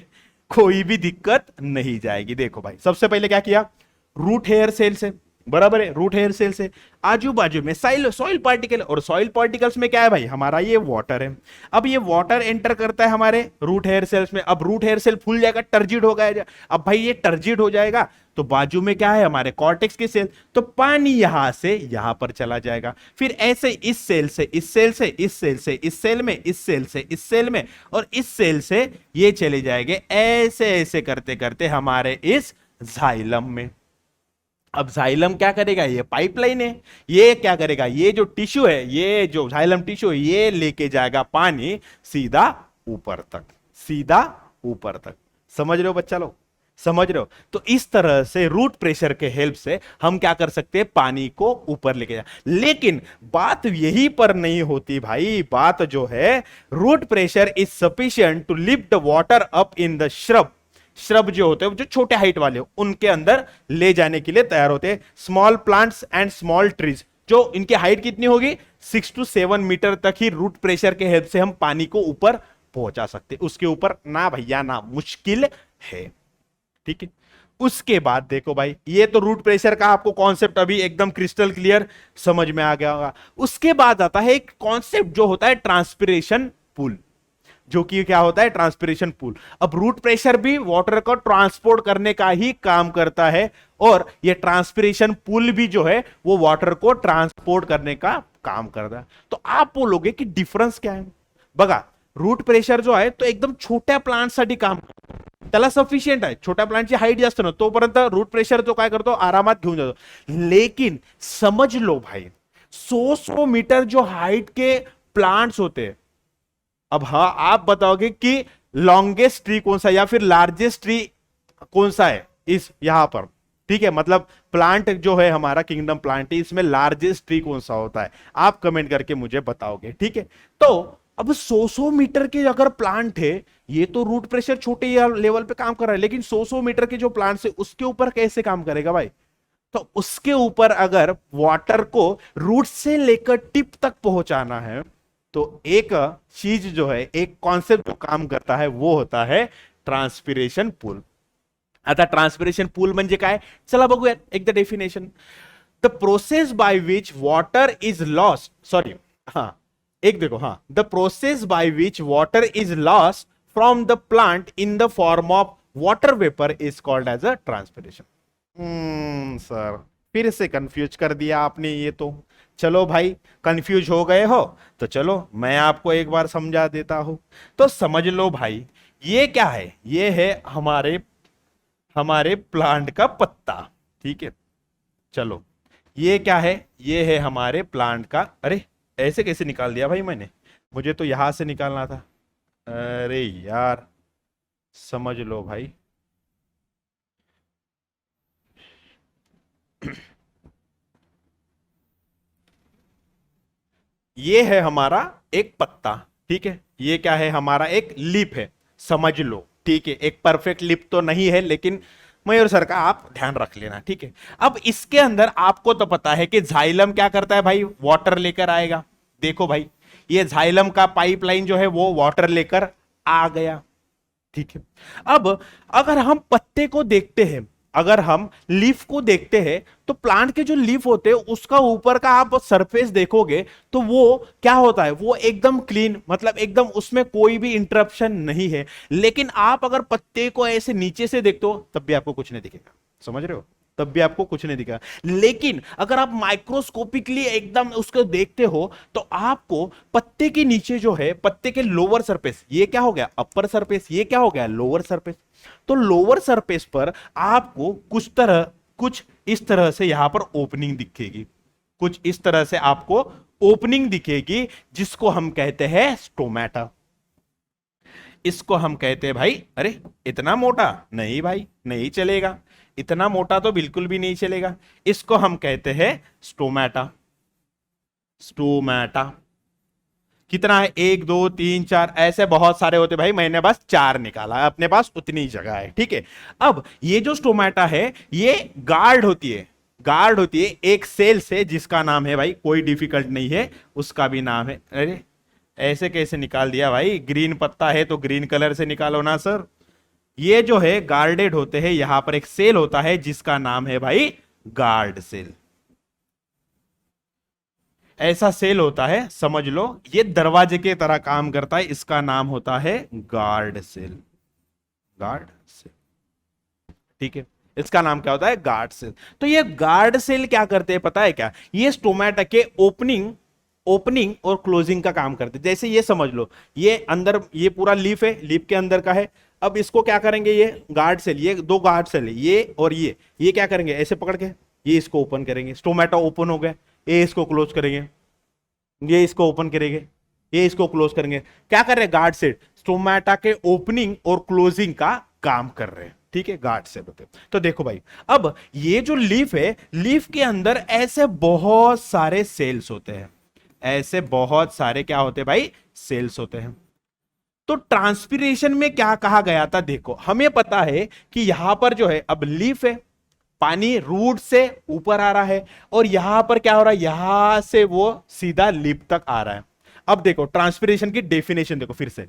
कोई भी दिक्कत नहीं जाएगी। देखो भाई, सबसे पहले क्या किया, रूट हेयर सेल से, बराबर है, रूट हेयर सेल से आजू बाजू में सॉइल पार्टिकल, और सॉइल पार्टिकल्स में क्या है भाई, हमारा ये वाटर है। अब ये वाटर एंटर करता है हमारे रूट हेयर सेल्स में। अब रूट हेयर सेल फूल जाएगा, टर्जिड हो गया। अब भाई ये टर्जिड हो जाएगा तो बाजू में क्या है हमारे कॉर्टेक्स के सेल, तो पानी यहां से यहां पर चला जाएगा। फिर ऐसे इस सेल से इस सेल से इस सेल से इस सेल में, इस सेल से इस सेल में, और इस सेल से ये चले जाएंगे, ऐसे ऐसे करते करते हमारे इस जाइलम में। अब जाइलम क्या करेगा, ये पाइपलाइन है, ये क्या करेगा, ये जो टिश्यू है, ये जो जाइलम टिश्यू है, ये लेके जाएगा पानी सीधा ऊपर तक, सीधा ऊपर तक। समझ रहे हो बच्चा लोग, समझ रहे हो। तो इस तरह से रूट प्रेशर के हेल्प से हम क्या कर सकते हैं, पानी को ऊपर लेके जा। लेकिन बात यही पर नहीं होती भाई, बात जो है, root pressure is sufficient to lift the water up in the shrub जो होते हैं, जो छोटे हाइट वाले हो, उनके अंदर ले जाने के लिए तैयार होते हैं। Small plants and small trees, जो इनकी हाइट कितनी होगी, 6 to 7 मीटर तक ही रूट प्रेशर के हेल्प से हम पानी को ऊपर पहुंचा सकते हैं। उसके ऊपर ना भैया ना, मुश्किल है। ठीक है, उसके बाद देखो भाई, ये तो रूट प्रेशर का आपको कॉन्सेप्ट अभी एकदम क्रिस्टल क्लियर समझ में आ गया होगा। उसके बाद आता है एक कॉन्सेप्ट जो होता है ट्रांसपिरेशन पूल, जो कि क्या होता है ट्रांसपिरेशन पूल। अब रूट प्रेशर भी वाटर को ट्रांसपोर्ट करने का ही काम करता है, और ये ट्रांसपिरेशन पूल भी जो है वो वाटर को ट्रांसपोर्ट करने का काम करता है। तो आप बोलोगे कि डिफरन्स क्या है? बघा, रूट प्रेशर जो आहे तो एकदम छोट्या प्लांट साठी काम करतो, त्याला सफिशियंट आहे, छोट्या प्लांटची हाईट जास्त ना तोपर्यंत रूट प्रेशर जो काय करतो आरामात घेऊन जातो। लेकिन समझ लो भाई, 100 मीटर जो हाइट के प्लांट्स होते हैं, अब हाँ आप बताओगे कि लॉन्गेस्ट ट्री कौन सा या फिर लार्जेस्ट ट्री कौन सा है इस यहां पर, ठीक है, मतलब प्लांट जो है हमारा किंगडम प्लांट है, इसमें लार्जेस्ट ट्री कौन सा होता है, आप कमेंट करके मुझे बताओगे, ठीक है। तो अब 100 मीटर के अगर प्लांट है, ये तो रूट प्रेशर छोटे लेवल पे काम कर रहा है, लेकिन 100 मीटर के जो प्लांट है उसके ऊपर कैसे काम करेगा भाई? तो उसके ऊपर अगर वाटर को रूट से लेकर टिप तक पहुंचाना है, तो एक चीज जो है, एक कॉन्सेप्ट जो काम करता है वो होता है ट्रांसपिरेशन पूल। आता ट्रांसपिरेशन पूल म्हणजे काय, चला बघूया एकदा definition. The process by which water is lost, sorry हां एक देखो, हाँ, the process by which water is lost from the plant in the form of water vapour is called as a transpiration. Sir फिर से कंफ्यूज कर दिया आपने ये तो। चलो भाई, कंफ्यूज हो गए हो तो चलो मैं आपको एक बार समझा देता हूं। तो समझ लो भाई, ये क्या है, ये है हमारे हमारे प्लांट का पत्ता, ठीक है। चलो ये क्या है, ये है हमारे प्लांट का, अरे ऐसे कैसे निकाल दिया भाई मैंने, मुझे तो यहां से निकालना था। अरे यार समझ लो भाई, ये है हमारा एक पत्ता, ठीक है, ये क्या है हमारा एक लीफ है, समझ लो, ठीक है। एक परफेक्ट लीफ तो नहीं है, लेकिन मयूर सर का आप ध्यान रख लेना, ठीक है। अब इसके अंदर आपको तो पता है कि जाइलम क्या करता है भाई, वाटर लेकर आएगा। देखो भाई, ये जाइलम का पाइपलाइन जो है वो वाटर लेकर आ गया, ठीक है। अब अगर हम पत्ते को देखते हैं, अगर हम लीफ को देखते हैं, तो प्लांट के जो लीफ होते हैं उसका ऊपर का आप सरफेस देखोगे तो वो क्या होता है, वो एकदम क्लीन, मतलब एकदम उसमें कोई भी इंटरप्शन नहीं है। लेकिन आप अगर पत्ते को ऐसे नीचे से देखते हो तब भी आपको कुछ नहीं दिखेगा, समझ रहे हो, तब भी आपको कुछ नहीं दिखा। लेकिन अगर आप माइक्रोस्कोपिकली एकदम उसको देखते हो तो आपको पत्ते के नीचे जो है, पत्ते के लोअर सरफेस, ये क्या हो गया अपर सरफेस, ये क्या हो गया लोअर सरफेस। तो लोअर सरफेस पर आपको कुछ इस तरह से यहां पर ओपनिंग दिखेगी, कुछ इस तरह से आपको ओपनिंग दिखेगी, जिसको हम कहते हैं स्टोमेटा। इसको हम कहते हैं भाई, अरे इतना मोटा नहीं भाई, नहीं चलेगा, इतना मोटा तो बिल्कुल भी नहीं चलेगा, इसको हम कहते हैं स्टोमेटा। स्टोमेटा कितना है, 1 2 3 4, ऐसे बहुत सारे होते भाई, मैंने बस 4 निकाला है, अपने पास उतनी जगह है, ठीक है। अब ये जो स्टोमेटा है ये गार्ड होती है, गार्ड होती है एक सेल से, जिसका नाम है भाई, कोई डिफिकल्ट नहीं है, उसका भी नाम है, अरे ऐसे कैसे निकाल दिया भाई, ग्रीन पत्ता है तो ग्रीन कलर से निकालो ना सर। ये जो है गार्डेड होते हैं, यहां पर एक सेल होता है जिसका नाम है भाई गार्ड सेल। ऐसा सेल होता है, समझ लो ये दरवाजे के तरह काम करता है, इसका नाम होता है गार्ड सेल। गार्ड सेल, ठीक है, इसका नाम क्या होता है गार्ड सेल। तो ये गार्ड सेल क्या करते हैं पता है क्या, ये स्टोमेटा के ओपनिंग और क्लोजिंग का काम करते हैं। जैसे ये समझ लो, ये अंदर ये पूरा लीफ है, लीफ के अंदर का है। अब इसको क्या करेंगे, ये गार्ड सेल, ये 2 गार्ड सेल है, ये और ये क्या करेंगे, ऐसे पकड़ के ये इसको ओपन करेंगे, स्टोमेटा ओपन हो गया, ये इसको क्लोज करेंगे, ये इसको ओपन करेंगे, ये इसको क्लोज करेंगे। क्या कर रहे हैं गार्ड सेल, स्टोमेटा के ओपनिंग और क्लोजिंग का काम कर रहे हैं, ठीक है, गार्ड सेल होते हैं। तो देखो भाई, अब ये जो लीफ है, लीफ के अंदर ऐसे बहुत सारे सेल्स होते हैं, ऐसे बहुत सारे क्या होते हैं भाई, सेल्स होते हैं। तो ट्रांसपिरेशन में क्या कहा गया था, देखो हमें पता है कि यहां पर जो है, अब लीफ है, पानी रूट से ऊपर आ रहा है, और यहां पर क्या हो रहा है, यहां से वो सीधा लीफ तक आ रहा है। अब देखो ट्रांसपिरेशन की डेफिनेशन देखो फिर से,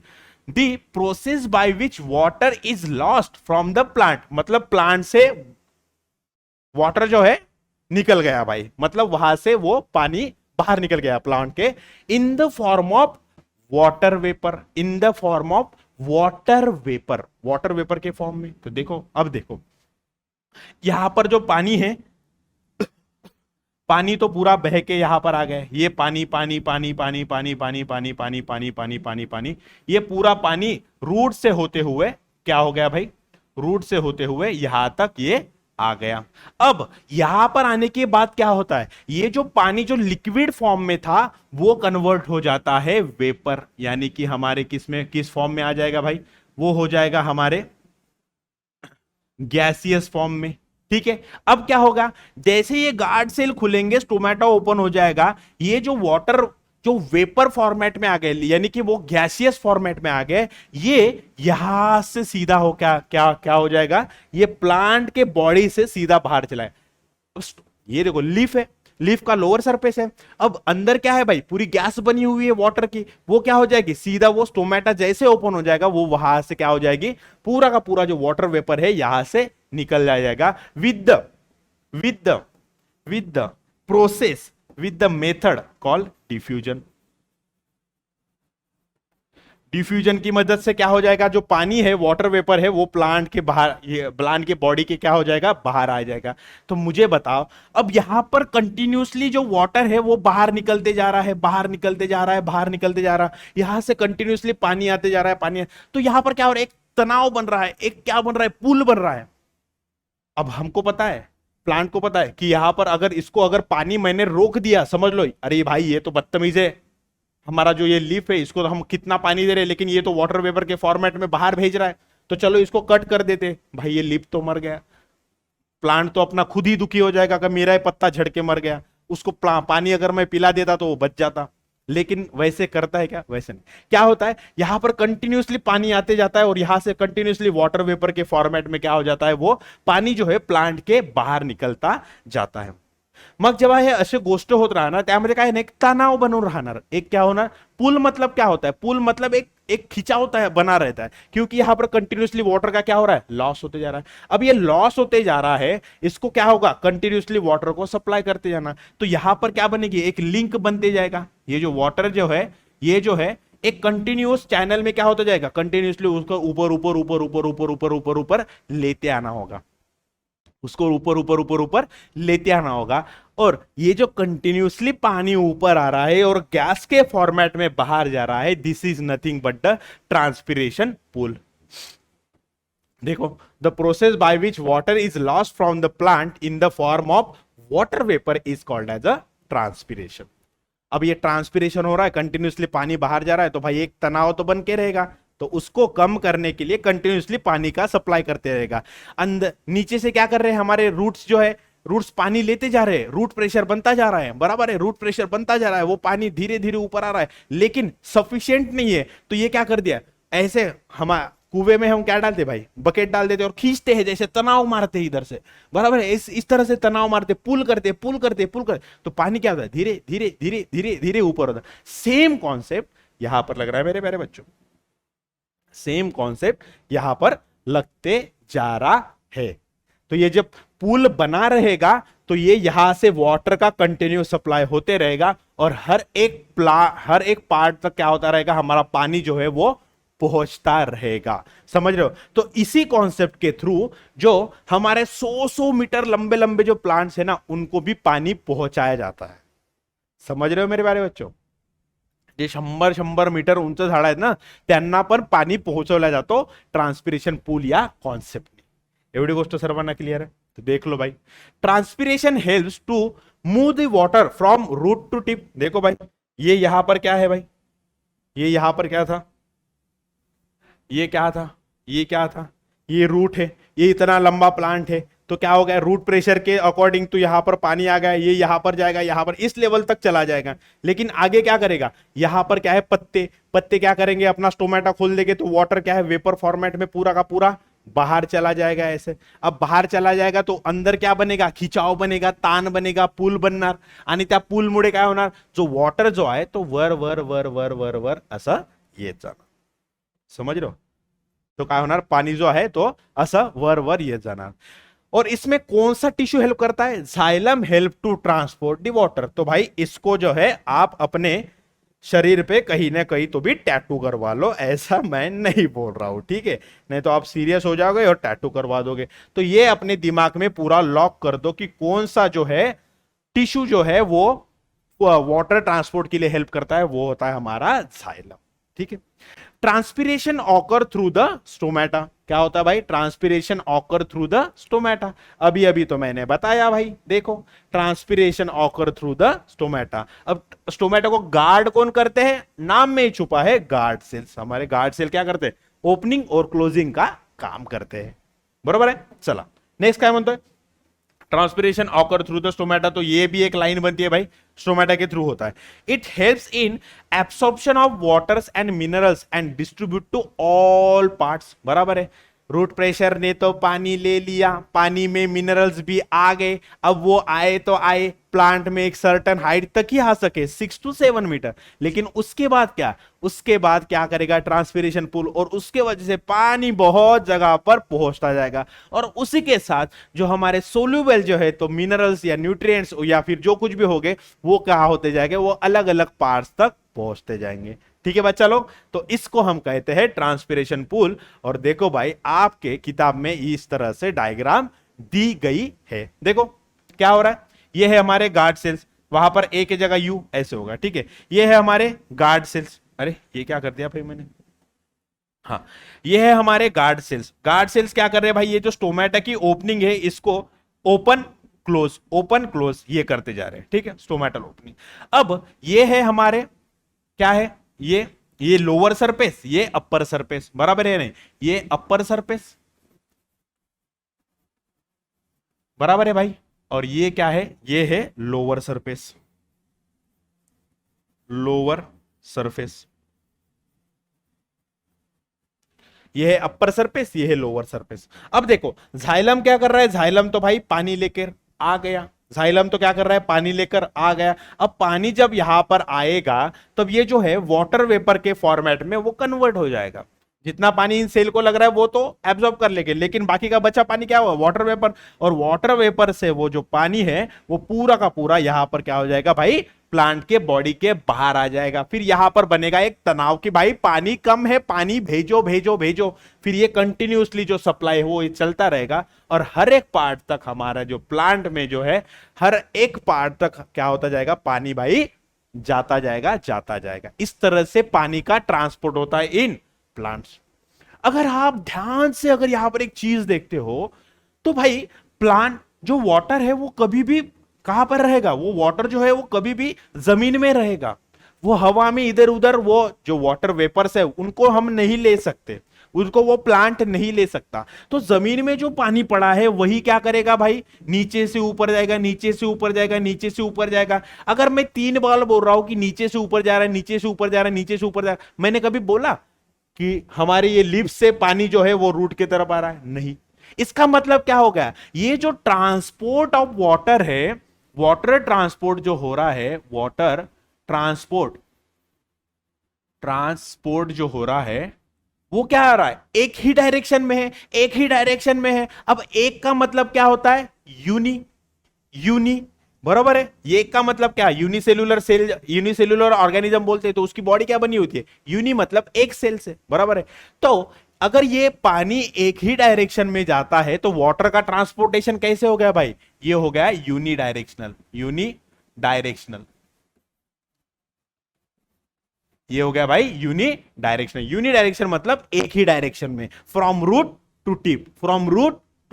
the process by which water is lost from the plant, मतलब प्लांट से वाटर जो है निकल गया भाई, मतलब वहां से वो पानी बाहर निकल गया प्लांट के, इन the form of water vapour, in the form of water vapour, water vapour के फॉर्म में। तो देखो, अब देखो यहां पर जो पानी है, पानी तो पूरा बह के यहां पर आ गया, ये पानी पानी पानी पानी पानी पानी पानी पानी पानी पानी पानी पानी, ये पूरा पानी रूट से होते हुए क्या हो गया भाई, रूट से होते हुए यहां तक ये आ गया। अब यहां पर आने के बाद क्या होता है, ये जो पानी जो लिक्विड फॉर्म में था वो कन्वर्ट हो जाता है वेपर, यानी कि हमारे किस में, किस फॉर्म में आ जाएगा भाई, वो हो जाएगा हमारे गैसियस फॉर्म में। ठीक है, अब क्या होगा, जैसे ये गार्ड सेल खुलेंगे, स्टोमेटा ओपन हो जाएगा, ये जो वाटर जो वेपर फॉर्मेट में आ गए, यानी कि वो गैसियस फॉर्मेट में आ गए, ये यहां से सीधा हो क्या क्या क्या हो जाएगा, ये प्लांट के बॉडी से सीधा बाहर चला है। ये देखो लीफ है, लीफ का लोअर सरफेस है, अब अंदर क्या है भाई, पूरी गैस बनी हुई है वाटर की, वो क्या हो जाएगी, सीधा वो स्टोमेटा जैसे ओपन हो जाएगा, वो वहां से क्या हो जाएगी, पूरा का पूरा जो वाटर वेपर है यहां से निकल जाएगा with the with the with the process, with the method called diffusion. Diffusion की मदद से क्या हो जाएगा, जो पानी है वाटर वेपर है वो प्लांट के बाहर, ये प्लांट के बॉडी के क्या हो जाएगा, बाहर आ जाएगा। तो मुझे बताओ, अब यहां पर कंटिन्यूसली जो वाटर है वो बाहर निकलते जा रहा है, बाहर निकलते जा रहा है, बाहर निकलते जा रहा है, यहां से कंटिन्यूसली पानी आते जा रहा है, पानी, तो यहां पर क्या हो रहा है, एक तनाव बन रहा है, एक क्या बन रहा है, पुल बन रहा है। अब हमको पता है, प्लांट को पता है कि यहां पर अगर इसको अगर पानी मैंने रोक दिया, समझ लो अरे भाई ये तो बदतमीज है, हमारा जो ये लीफ है इसको तो हम कितना पानी दे रहे हैं, लेकिन ये तो वाटर वेपर के फॉर्मेट में बाहर भेज रहा है, तो चलो इसको कट कर देते, भाई ये लीफ तो मर गया, प्लांट तो अपना खुद ही दुखी हो जाएगा कि मेरा ही पत्ता झड़ के मर गया, उसको पानी अगर मैं पिला देता तो वो बच जाता। लेकिन वैसे करता है क्या, वैसे नहीं, क्या होता है, यहां पर कंटिन्यूसली पानी आते जाता है और यहां से कंटिन्यूसली वाटर वेपर के फॉर्मेट में क्या हो जाता है, वो पानी जो है प्लांट के बाहर निकलता जाता है। मग जेव्हा हे असे गोष्ट होत राहणार, त्यामध्ये काय नाही, एक तणाव बनून राहणार, एक क्या होणार, पुल मतलब क्या होता है, पुल मतलब एक एक खिंचाव होता है, बना रहता है, क्योंकि यहां पर कंटिन्यूसली वाटर का क्या हो रहा है, लॉस होते जा रहा है। अब ये लॉस होते जा रहा है, इसको क्या होगा, कंटिन्यूसली वाटर को सप्लाई करते जाना, तो यहां पर क्या बनेगी, एक लिंक बनते जाएगा, ये जो वाटर जो है, ये जो है एक कंटिन्यूस चैनल में क्या होता जाएगा, कंटिन्यूसली उसको ऊपर ऊपर ऊपर ऊपर ऊपर ऊपर ऊपर ऊपर लेते आना होगा, उसको ऊपर ऊपर ऊपर ऊपर लेते आना होगा। और ये जो कंटिन्यूसली पानी ऊपर आ रहा है और गैस के फॉर्मेट में बाहर जा रहा है, this is nothing but the transpiration pool. देखो, the process by which water is lost from the plant in the form of water vapour is called as a transpiration. अब ये ट्रांसपिरेशन हो रहा है, कंटिन्यूसली पानी बाहर जा रहा है, तो भाई एक तनाव तो बन के रहेगा, तो उसको कम करने के लिए कंटिन्यूसली पानी का सप्लाई करते रहेगा। अंदर नीचे से क्या कर रहे हैं, हमारे रूट्स जो है, रूट्स पानी लेते जा रहे हैं, रूट प्रेशर बनता जा रहा है, बराबर है, रूट प्रेशर बनता जा रहा है, वो पानी धीरे धीरे ऊपर आ रहा है, लेकिन सफिशिएंट नहीं है, तो ये क्या कर दिया, ऐसे हम कुएं में हम क्या डालते भाई, बकेट डाल देते और खींचते हैं, जैसे तनाव मारते हैं इधर से, बराबर है, इस तरह से तनाव मारते, पुल करते पुल करते पुल करते, तो पानी क्या होता है, धीरे धीरे धीरे धीरे धीरे ऊपर होता है। सेम कॉन्सेप्ट यहां पर लग रहा है मेरे प्यारे बच्चों, सेम कॉन्सेप्ट यहां पर लगते जा रहा है। तो ये जब पुल बना रहेगा तो ये यहां से वाटर का कंटिन्यू सप्लाई होते रहेगा और हर एक पार्ट तक क्या होता रहेगा, हमारा पानी जो है वो पहुंचता रहेगा। समझ रहे हो? तो इसी कॉन्सेप्ट के थ्रू जो हमारे 100 मीटर लंबे लंबे जो प्लांट्स है ना, उनको भी पानी पहुंचाया जाता है। समझ रहे हो मेरे प्यारे बच्चों? जे 100 मीटर उंच झाड आहेत ना, त्यांना पण पाणी पोहोचवला जातो ट्रांसपिरेशन पूल या कॉन्सेप्टने। एवढी गोष्ट सर्वांना क्लियर है? तो देख लो भाई, transpiration helps to move the water from root to tip. देखो भाई, ये यहां पर क्या है भाई, ये यहां पर क्या था, ये क्या था, ये क्या था, ये रूट है, ये इतना लंबा प्लांट है, तो क्या हो गया, रूट प्रेशर के अकॉर्डिंग तो यहां पर पानी आ गया, ये यहां पर जाएगा, यहां पर इस लेवल तक चला जाएगा, लेकिन आगे क्या करेगा, यहां पर क्या है, पत्ते पत्ते क्या करेंगे, अपना स्टोमेटा खोल देंगे, तो वाटर क्या है, वेपर फॉर्मेट में पूरा का पूरा बाहर चला जाएगा ऐसे। अब बाहर चला जाएगा तो अंदर क्या बनेगा, खिंचाव बनेगा, ताण बनेगा, पूल बनणार, आणि त्या पूलमुळे काय होणार, जो वॉटर जो आहे तो वर वर वर वर वर वर असं येत जाणार। समझ रहे हो? तो काय होणार, पाणी जो आहे तो असं वर वर येत जाणार. और इसमें कौन सा टिश्यू हेल्प करता है? Xylem help to transport the water. तो भाई इसको जो है आप अपने शरीर पे कहीं ना कहीं तो भी टैटू करवा लो, ऐसा मैं नहीं बोल रहा हूं, ठीक है? नहीं तो आप सीरियस हो जाओगे और टैटू करवा दोगे. तो ये अपने दिमाग में पूरा लॉक कर दो कि कौन सा जो है टिश्यू जो है वो वाटर ट्रांसपोर्ट के लिए हेल्प करता है, वो होता है हमारा जाइलम. ठीक है. Transpiration occur through the stomata. क्या होता है भाई? Transpiration occur through the stomata. अभी अभी तो मैंने बताया भाई, देखो transpiration occur through the stomata. अब स्टोमेटा को गार्ड कौन करते हैं? नाम में ही छुपा है, गार्ड सेल्स. हमारे गार्ड सेल क्या करते हैं? ओपनिंग और क्लोजिंग का काम करते हैं. बरोबर है. चला नेक्स्ट काय म्हणतोय? Transpiration occur through the stomata. तो ये भी एक लाइन बनती है भाई, स्टोमेटा के थ्रू होता है. It helps in absorption of waters and minerals and distribute to all parts. बराबर है. रूट प्रेशर ने तो पानी ले लिया, पानी में मिनरल्स भी आ गए. अब वो आए तो आए, प्लांट में एक सर्टन हाइट तक ही आ सके, 6 to 7 मीटर. लेकिन उसके बाद क्या? उसके बाद क्या करेगा? ट्रांसपिरेशन पुल, और उसके वजह से पानी बहुत जगह पर पहुंचता जाएगा. और उसी के साथ जो हमारे सोल्यूबल जो है तो मिनरल्स या न्यूट्रिएंट्स या फिर जो कुछ भी होंगे वो क्या होते जाएंगे? वो अलग अलग पार्ट्स तक पहुंचते जाएंगे. ठीक है बच्चा लोग. तो इसको हम कहते हैं ट्रांसपिरेशन पूल. और देखो भाई आपके किताब में इस तरह से डायग्राम दी गई है. देखो क्या हो रहा है. ये है हमारे गार्ड सेल्स, वहां पर ए की जगह यू ऐसे होगा. ठीक है. ये है हमारे गार्ड सेल्स. अरे ये क्या कर दिया भाई मैंने? हाँ, ये है हमारे गार्ड सेल्स. गार्ड सेल्स क्या कर रहे हैं भाई? ये जो स्टोमेटा की ओपनिंग है इसको ओपन क्लोज ये करते जा रहे हैं. ठीक है. Stomatal opening. अब ये है हमारे, क्या है ये लोअर सरफेस, ये अपर सरफेस. बराबर है नहीं? ये अपर सरफेस. बराबर है भाई. और ये क्या है? ये है लोअर सरफेस. Lower surface. ये है अपर सरफेस, ये है लोअर सरफेस. अब देखो जाइलम क्या कर रहा है? जाइलम तो भाई पानी लेकर आ गया. जाइलम तो क्या कर रहा है? पानी लेकर आ गया. अब पानी जब यहां पर आएगा तब ये जो है वाटर वेपर के फॉर्मेट में वो कन्वर्ट हो जाएगा. जितना पानी इन सेल को लग रहा है वो तो एब्जॉर्ब कर लेंगे, लेकिन बाकी का बचा पानी क्या हुआ? Water vapour. और वाटर वेपर से वो जो पानी है वो पूरा का पूरा यहां पर क्या हो जाएगा भाई? प्लांट के बॉडी के बाहर आ जाएगा. फिर यहां पर बनेगा एक तनाव कि भाई पानी कम है, पानी भेजो भेजो भेजो. फिर ये कंटिन्यूसली जो सप्लाई है वो चलता रहेगा. और हर एक पार्ट तक हमारा जो प्लांट में जो है हर एक पार्ट तक क्या होता जाएगा? पानी भाई जाता जाएगा जाता जाएगा. इस तरह से पानी का ट्रांसपोर्ट होता है इन प्लांट्स. अगर आप ध्यान से अगर यहां पर एक चीज देखते हो तो भाई प्लांट जो वाटर है वो कभी भी कहां पर रहेगा? वो वाटर जो है वो कभी भी जमीन में रहेगा. वो हवा में इधर उधर वो जो वाटर वेपर्स है उनको हम नहीं ले सकते, उसको वो प्लांट नहीं ले सकता. तो जमीन में जो पानी पड़ा है वही क्या करेगा भाई? नीचे से ऊपर जाएगा, नीचे से ऊपर जाएगा, नीचे से ऊपर जाएगा. अगर मैं 3 बार बोल रहा हूं कि नीचे से ऊपर जा रहा है, नीचे से ऊपर जा रहा है, नीचे से ऊपर जा रहा है, मैंने कभी बोला कि हमारे ये लिप्स से पानी जो है वो रूट की तरफ आ रहा है? नहीं. इसका मतलब क्या हो गया? ये जो ट्रांसपोर्ट ऑफ वाटर है, वाटर ट्रांसपोर्ट जो हो रहा है, वाटर ट्रांसपोर्ट ट्रांसपोर्ट जो हो रहा है वो क्या आ रहा है? एक ही डायरेक्शन में है, एक ही डायरेक्शन में है. अब एक का मतलब क्या होता है? यूनी. बराबर है. ये का मतलब क्या? यूनिसेल्युलर सेल, यूनिसेल्युलर ऑर्गेनिज्म बोलते हैं. तो उसकी बॉडी क्या बनी होती है? यूनि मतलब एक सेल से. बराबर है. तो अगर ये पानी एक ही डायरेक्शन में जाता है तो वाटर का ट्रांसपोर्टेशन कैसे हो गया भाई? ये हो गया यूनि डायरेक्शनल. ये हो गया भाई यूनि डायरेक्शनल. यूनि डायरेक्शन मतलब एक ही डायरेक्शन में, from root to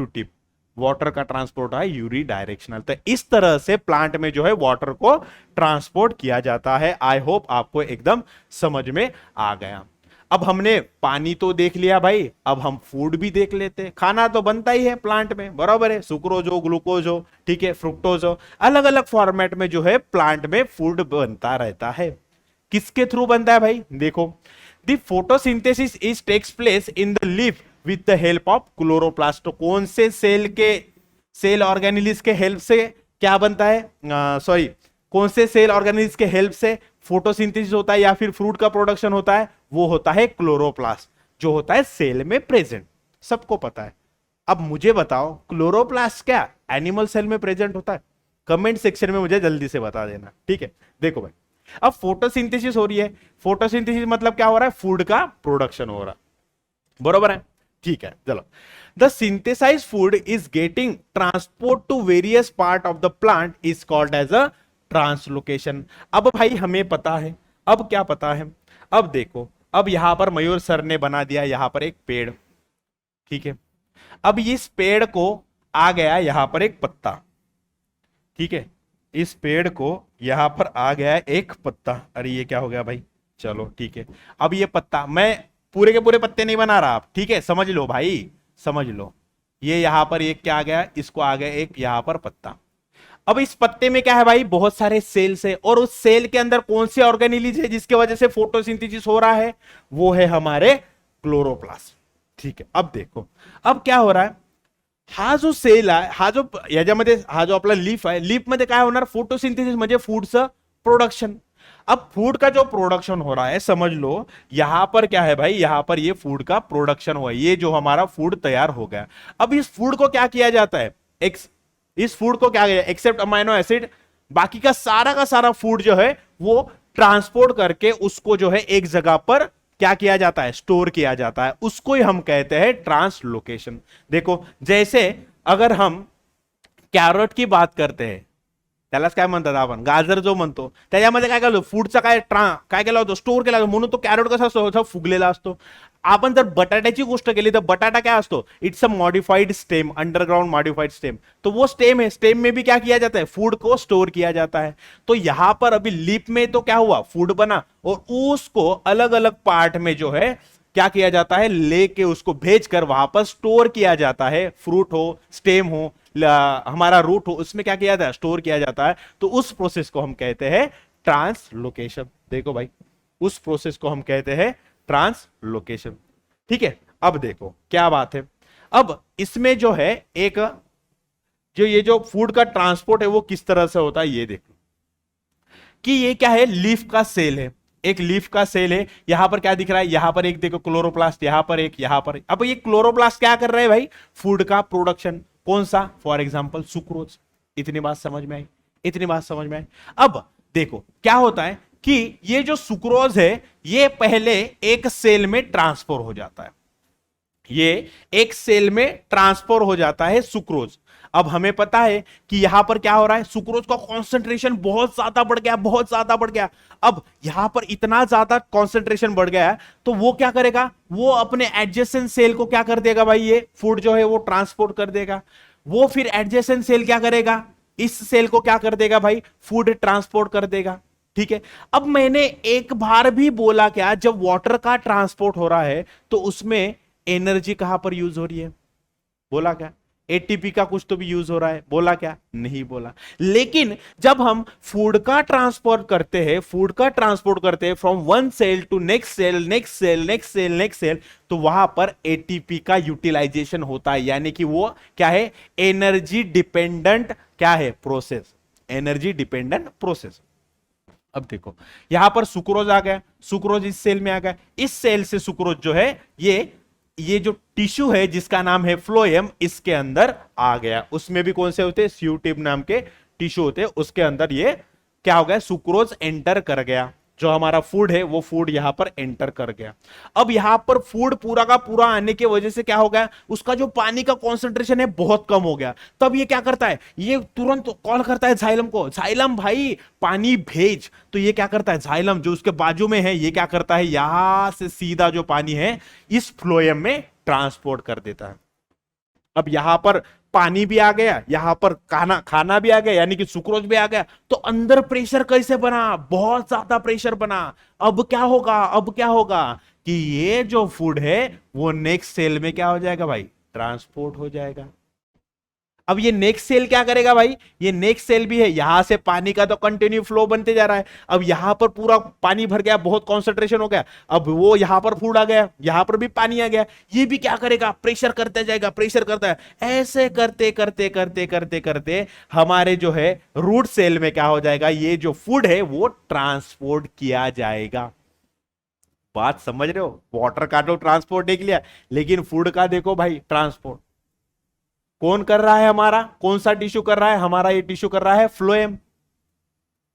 tip. Water का ट्रांसपोर्ट है यूरी डायरेक्शनल. तो इस तरह से प्लांट में जो है वाटर को ट्रांसपोर्ट किया जाता है. आई होप आपको एकदम समझ में आ गया. अब हमने पानी तो देख लिया भाई, अब हम फूड भी देख लेते हैं. खाना तो बनता ही है प्लांट में. बराबर है. सुक्रोज हो, ग्लूकोज हो, ठीक है, फ्रुक्टोज हो, अलग अलग फॉर्मेट में जो है प्लांट में फूड बनता रहता है. किसके थ्रू बनता है भाई? देखो the photosynthesis is takes place in the leaf with the help of chloroplast. तो कौन से सेल ऑर्गेनिल्स के हेल्प से क्या बनता है? सॉरी, कौन से सेल ऑर्गेनिल्स के हेल्प से फोटोसिंथेसिस होता है या फिर फ्रूट का प्रोडक्शन होता है? वो होता है क्लोरोप्लास्ट. जो होता है सेल में प्रेजेंट, सबको पता है। अब मुझे बताओ क्लोरोप्लास्ट क्या एनिमल सेल में प्रेजेंट होता है? कमेंट सेक्शन में मुझे जल्दी से बता देना, ठीक है। देखो भाई, अब फोटोसिंथेसिस हो रही है। फोटोसिंथेसिस मतलब क्या हो रहा है? फूड का प्रोडक्शन हो रहा है, बरोबर है, ठीक है। चलो, the synthesise food is getting transport to various part of the plant is called as a translocation. अब भाई हमें पता है, अब क्या पता है, अब देखो, अब यहां पर मयूर सर ने बना दिया यहां पर एक पेड़, ठीक है। अब इस पेड़ को आ गया यहां पर एक पत्ता, ठीक है। इस पेड़ को यहां पर आ गया एक पत्ता। अरे ये क्या हो गया भाई? चलो ठीक है। अब ये पत्ता, मैं पूरे के पूरे पत्ते नहीं बना रहा, ठीक है, समझ लो भाई, समझ लो। ये यहां पर एक क्या आ गया, इसको आ गया एक यहां पर पत्ता। अब इस पत्ते में क्या है भाई? बहुत सारे सेल्स है, और उस सेल के अंदर कौन से ऑर्गेनिलीज है जिसकी वजह से फोटोसिंथेसिस हो रहा है? वो है हमारे क्लोरोप्लास्ट, ठीक है। अब देखो, अब क्या हो रहा है, हा जो सेल आहे, हा जो याच्यामध्ये हा जो आपला लीफ आहे, लीफ मध्ये काय होणार? फोटोसिंथेसिस म्हणजे फूडचं प्रोडक्शन। अब फूड का जो प्रोडक्शन हो रहा है, समझ लो यहां पर क्या है भाई, यहां पर ये फूड का प्रोडक्शन हुआ, ये जो हमारा फूड तैयार हो गया। अब इस फूड को क्या किया जाता है? इस फूड को क्या किया, एक्सेप्ट अमाइनो एसिड, बाकी का सारा फूड जो है वो ट्रांसपोर्ट करके उसको जो है एक जगह पर क्या किया जाता है? स्टोर किया जाता है। उसको ही हम कहते हैं ट्रांसलोकेशन। देखो, जैसे अगर हम कॅरट की बात करते हैं, त्यालाच काय म्हणतात आपण, गाजर जो म्हणतो, त्याच्यामध्ये काय केलं? फूडचा काय केला होतो? स्टोर केला होता, म्हणून तो कॅरट कसा असतो? फुगलेला असतो। आपण जर बटाट्याची गोष्ट केली तर बटाटा क्या असतो? It's a modified stem, underground modified stem. तो वो स्टेम है, स्टेम में भी क्या किया जाता है? फूड को स्टोर किया जाता है। तो यहां पर अभी लीफ में तो क्या हुआ? फूड बना, और उसको अलग अलग पार्ट में जो है क्या किया जाता है? लेके उसको भेजकर वहां पर स्टोर किया जाता है। फ्रूट हो, स्टेम हो, हमारा रूट हो, उसमें क्या किया जाता है? स्टोर किया जाता है। तो उस प्रोसेस को हम कहते हैं ट्रांसलोकेशन। देखो भाई, उस प्रोसेस को हम कहते हैं ट्रांसलोकेशन, ठीक है। अब देखो क्या बात है, अब इसमें जो है एक जो ये जो फूड का ट्रांसपोर्ट है वो किस तरह से होता है, ये देखो कि ये क्या है? लीफ का सेल है, एक लीफ का सेल है। यहां पर क्या दिख रहा है? यहां पर एक देखो क्लोरोप्लास्ट, यहां पर एक, यहां पर एक। अब ये क्लोरोप्लास्ट क्या कर रहा है भाई? फूड का प्रोडक्शन। कौन सा? For example sucrose. इतनी बात समझ में आई? इतनी बात समझ में आई? अब देखो क्या होता है कि ये जो सुक्रोज है ये पहले एक सेल में ट्रांसफर हो जाता है, ये एक सेल में ट्रांसफर हो जाता है सुक्रोज। अब हमें पता है कि यहां पर क्या हो रहा है? सुक्रोज का कॉन्सेंट्रेशन बहुत ज्यादा बढ़ गया, बहुत ज्यादा बढ़ गया। अब यहां पर इतना ज्यादा कॉन्सेंट्रेशन बढ़ गया है तो वो क्या करेगा? वो अपने एडजेसेंट सेल को क्या कर देगा भाई? ये फूड जो है वो ट्रांसपोर्ट कर देगा। वो फिर एडजेसेंट सेल क्या करेगा? इस सेल को क्या कर देगा भाई? फूड ट्रांसपोर्ट कर देगा, ठीक है। अब मैंने एक बार भी बोला क्या, जब वाटर का ट्रांसपोर्ट हो रहा है तो उसमें एनर्जी कहां पर यूज हो रही है? बोला क्या? एटीपी का कुछ तो भी यूज हो रहा है, बोला क्या? नहीं बोला। लेकिन जब हम फूड का ट्रांसपोर्ट करते हैं, फूड का ट्रांसपोर्ट करते हैं from one cell to next cell, next cell, next cell, next cell, तो वहां पर एटीपी का यूटिलाइजेशन होता है, यानी कि वो क्या है? एनर्जी डिपेंडेंट क्या है? Process, energy dependent process. अब देखो यहां पर सुक्रोज आ गया, सुक्रोज इस सेल में आ गया, इस सेल से सुक्रोज जो है ये जो टिश्यू है जिसका नाम है फ्लोएम, इसके अंदर आ गया। उसमें भी कौन से होते हैं? स्यूटिब नाम के टिश्यू होते हैं, उसके अंदर ये क्या हो गया? सुक्रोज एंटर कर गया। जो हमारा फूड है वो फूड यहां पर एंटर कर गया। अब यहां पर फूड पूरा का पूरा आने की वजह से क्या हो गया? उसका जो पानी का कॉन्सेंट्रेशन है बहुत कम हो गया। तब ये क्या करता है? ये तुरंत कॉल करता है जाइलम को, जाइलम भाई पानी भेज। तो ये क्या करता है? जाइलम जो उसके बाजू में है ये क्या करता है? यहां से सीधा जो पानी है इस फ्लोएम में ट्रांसपोर्ट कर देता है। अब यहां पर पानी भी आ गया, यहां पर खाना भी आ गया, यानी कि सुक्रोज भी आ गया। तो अंदर प्रेशर कैसे बना? बहुत ज्यादा प्रेशर बना। अब क्या होगा? अब क्या होगा कि ये जो फूड है वो नेक्स्ट सेल में क्या हो जाएगा भाई? ट्रांसपोर्ट हो जाएगा। अब ये नेक्स्ट सेल क्या करेगा भाई? ये नेक्स्ट सेल भी है, यहां से पानी का तो कंटिन्यू फ्लो बनते जा रहा है। अब यहां पर पूरा पानी भर गया, बहुत कॉन्सेंट्रेशन हो गया। अब वो यहां पर फूड आ गया, यहां पर भी पानी आ गया। ये भी क्या करेगा? प्रेशर करते जाएगा, प्रेशर करता है। ऐसे करते करते करते करते करते हमारे जो है रूट सेल में क्या हो जाएगा? ये जो फूड है वो ट्रांसपोर्ट किया जाएगा। बात समझ रहे हो? वाटर का तो ट्रांसपोर्ट देख लिया, लेकिन फूड का देखो भाई ट्रांसपोर्ट कौन कर रहा है? हमारा कौन सा टिश्यू कर रहा है? हमारा ये टिश्यू कर रहा है फ्लोएम।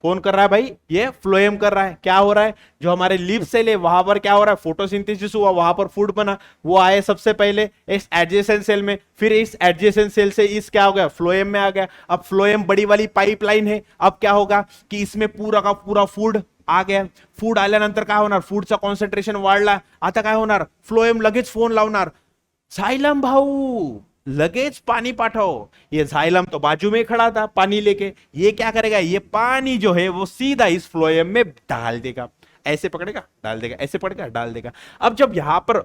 कौन कर रहा है भाई? ये फ्लोएम कर रहा है। क्या हो रहा है? जो हमारे लिप सेल है वहां पर क्या हो रहा है? फोटोसिंथेसिस हुआ, वहां पर फूड बना, वो आए सबसे पहले इस एडजेसेंट सेल में, फिर इस एडजेसेंट सेल से इस क्या हो गया? फ्लोएम में आ गया। अब फ्लोएम बड़ी वाली पाइपलाइन है, अब क्या होगा कि इसमें पूरा का पूरा फूड आ गया. फूड आल्यानंतर काय होणार? फूडचं कॉन्सन्ट्रेशन वाढला. आता काय होणार? फ्लोएम लगेच फोन लावणार, झायलम भाऊ लगेच पानी पाठाओ. ये झाइलम तो बाजू में खड़ा था पानी लेके, ये क्या करेगा? ये पानी जो है वो सीधा इस फ्लोएम में डाल देगा. ऐसे पकड़ेगा डाल देगा, ऐसे पकड़ेगा डाल देगा. अब जब यहां पर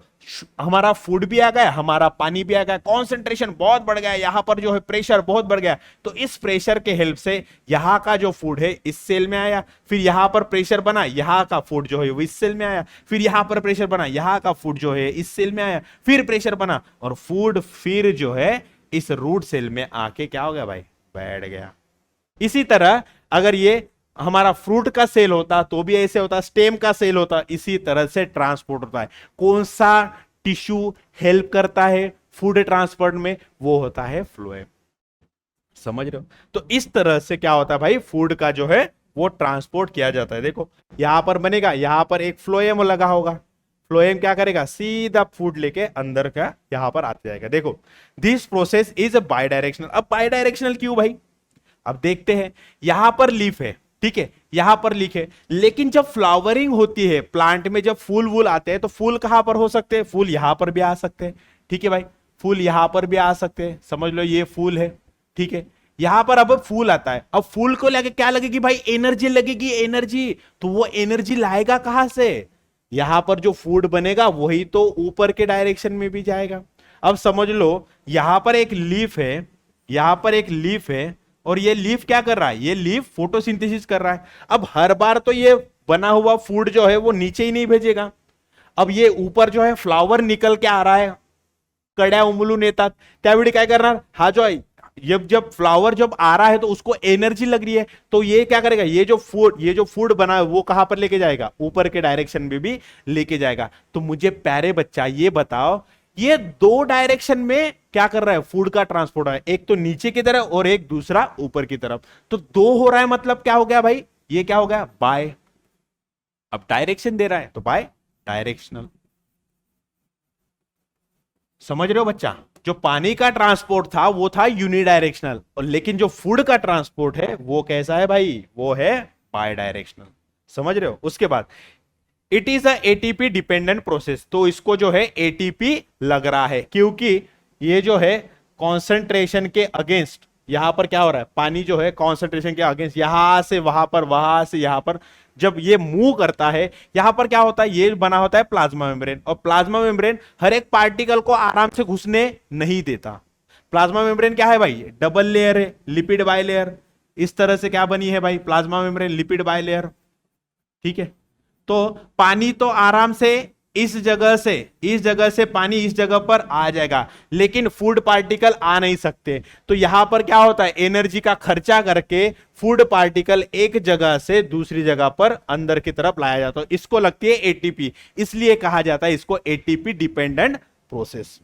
हमारा फूड भी आ गया, हमारा पानी भी आ गया, कॉन्सेंट्रेशन बहुत बढ़ गया, यहां पर जो है प्रेशर बहुत बढ़ गया, तो इस प्रेशर के हेल्प से यहां का जो फूड है इस सेल में आया, फिर यहां पर प्रेशर बना, यहां का फूड जो है वो इस सेल में आया, फिर यहां पर प्रेशर बना, यहां का फूड जो है इस सेल में आया, फिर प्रेशर बना, और फूड फिर जो है इस रूट सेल में आके क्या हो गया भाई? बैठ गया. इसी तरह अगर ये हमारा फ्रूट का सेल होता तो भी ऐसे होता, स्टेम का सेल होता, इसी तरह से ट्रांसपोर्ट होता है. कौन सा टिश्यू हेल्प करता है फूड ट्रांसपोर्ट में? वो होता है फ्लोएम. समझ रहे हो? तो इस तरह से क्या होता है भाई? फूड का जो है वो ट्रांसपोर्ट किया जाता है. देखो यहां पर बनेगा, यहां पर एक फ्लोएम लगा होगा, फ्लोएम क्या करेगा? सीधा फूड लेके अंदर का यहां पर आते जाएगा. देखो this process is by directional. अब बाई डायरेक्शनल क्यों भाई? अब देखते हैं. यहां पर लीफ है, ठीक है, यहां पर लीफ है, लेकिन जब फ्लावरिंग होती है प्लांट में, जब फूल वूल आते हैं, तो फूल कहां पर हो सकते हैं? फूल यहां पर भी आ सकते हैं. ठीक है भाई, फूल यहां पर भी आ सकते हैं. समझ लो ये फूल है, ठीक है, यहां पर अब फूल आता है. अब फूल को लेके क्या लगेगी भाई? एनर्जी लगेगी, एनर्जी. तो वो एनर्जी लाएगा कहां से? यहां पर जो फूड बनेगा वही तो ऊपर के डायरेक्शन में भी जाएगा. अब समझ लो यहां पर एक लीफ है, यहां पर एक लीफ है, और ये लीफ क्या कर रहा है? ये लीफ फोटोसिंथेसिस कर रहा है. अब हर बार तो ये बना हुआ फूड जो है वो नीचे ही नहीं भेजेगा. अब ये ऊपर जो है फ्लावर निकल के आ रहा है, कड्या उमलून येतात, त्यावेळी काय करणार? हा जो आहे जब फ्लावर जब आ रहा है तो उसको एनर्जी लग रही है, तो ये क्या करेगा? ये जो फूड बना है वो कहां पर लेके जाएगा? ऊपर के डायरेक्शन में भी लेके जाएगा. तो मुझे प्यारे बच्चा ये बताओ, ये दो डायरेक्शन में क्या कर रहा है? फूड का ट्रांसपोर्ट है, एक तो नीचे की तरफ और एक दूसरा ऊपर की तरफ. तो दो हो रहा है, मतलब क्या हो गया भाई? ये क्या हो गया? बाय. अब डायरेक्शन दे रहा है तो बाय डायरेक्शनल. समझ रहे हो बच्चा? जो पानी का ट्रांसपोर्ट था वो था यूनिडायरेक्शनल, और लेकिन जो फूड का ट्रांसपोर्ट है वो कैसा है भाई? वो है बाय डायरेक्शनल. समझ रहे हो? उसके बाद it is a ATP dependent process. तो इसको जो है एटीपी लग रहा है, क्योंकि ये जो है कॉन्सेंट्रेशन के अगेंस्ट, यहां पर क्या हो रहा है? पानी जो है कॉन्सेंट्रेशन के अगेंस्ट यहां से वहां पर, वहां से यहां पर जब ये मूव करता है, यहां पर क्या होता है? ये बना होता है प्लाज्मा मेम्ब्रेन, और प्लाज्मा मेम्ब्रेन हर एक पार्टिकल को आराम से घुसने नहीं देता. प्लाज्मा मेम्ब्रेन क्या है भाई? डबल लेयर है, लिपिड बाइलेयर. इस तरह से क्या बनी है भाई? Plasma membrane lipid bilayer. ठीक है, तो पानी तो आराम से इस जगह से पानी इस जगह पर आ जाएगा, लेकिन फूड पार्टिकल आ नहीं सकते. तो यहां पर क्या होता है? एनर्जी का खर्चा करके फूड पार्टिकल एक जगह से दूसरी जगह पर अंदर की तरफ लाया जाता है. इसको लगती है एटीपी, इसलिए कहा जाता है इसको एटीपी डिपेंडेंट प्रोसेस.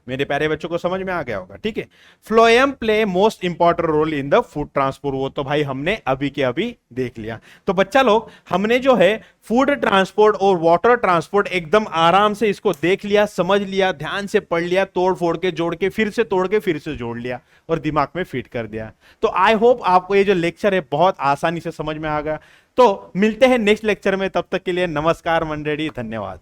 मेरे प्यारे बच्चों को समझ में आ गया होगा. ठीक है, phloem play most important role in the food transport. वो तो भाई हमने अभी के अभी देख लिया. तो बच्चा लोग, हमने जो है फूड ट्रांसपोर्ट और वाटर ट्रांसपोर्ट एकदम आराम से इसको देख लिया, समझ लिया, ध्यान से पढ़ लिया, तोड़ फोड़ के, जोड़ के, फिर से तोड़ के, फिर से जोड़ लिया और दिमाग में फिट कर दिया. तो आई होप आपको ये जो लेक्चर है बहुत आसानी से समझ में आ गया. तो मिलते हैं नेक्स्ट लेक्चर में, तब तक के लिए नमस्कार मंडळी, धन्यवाद.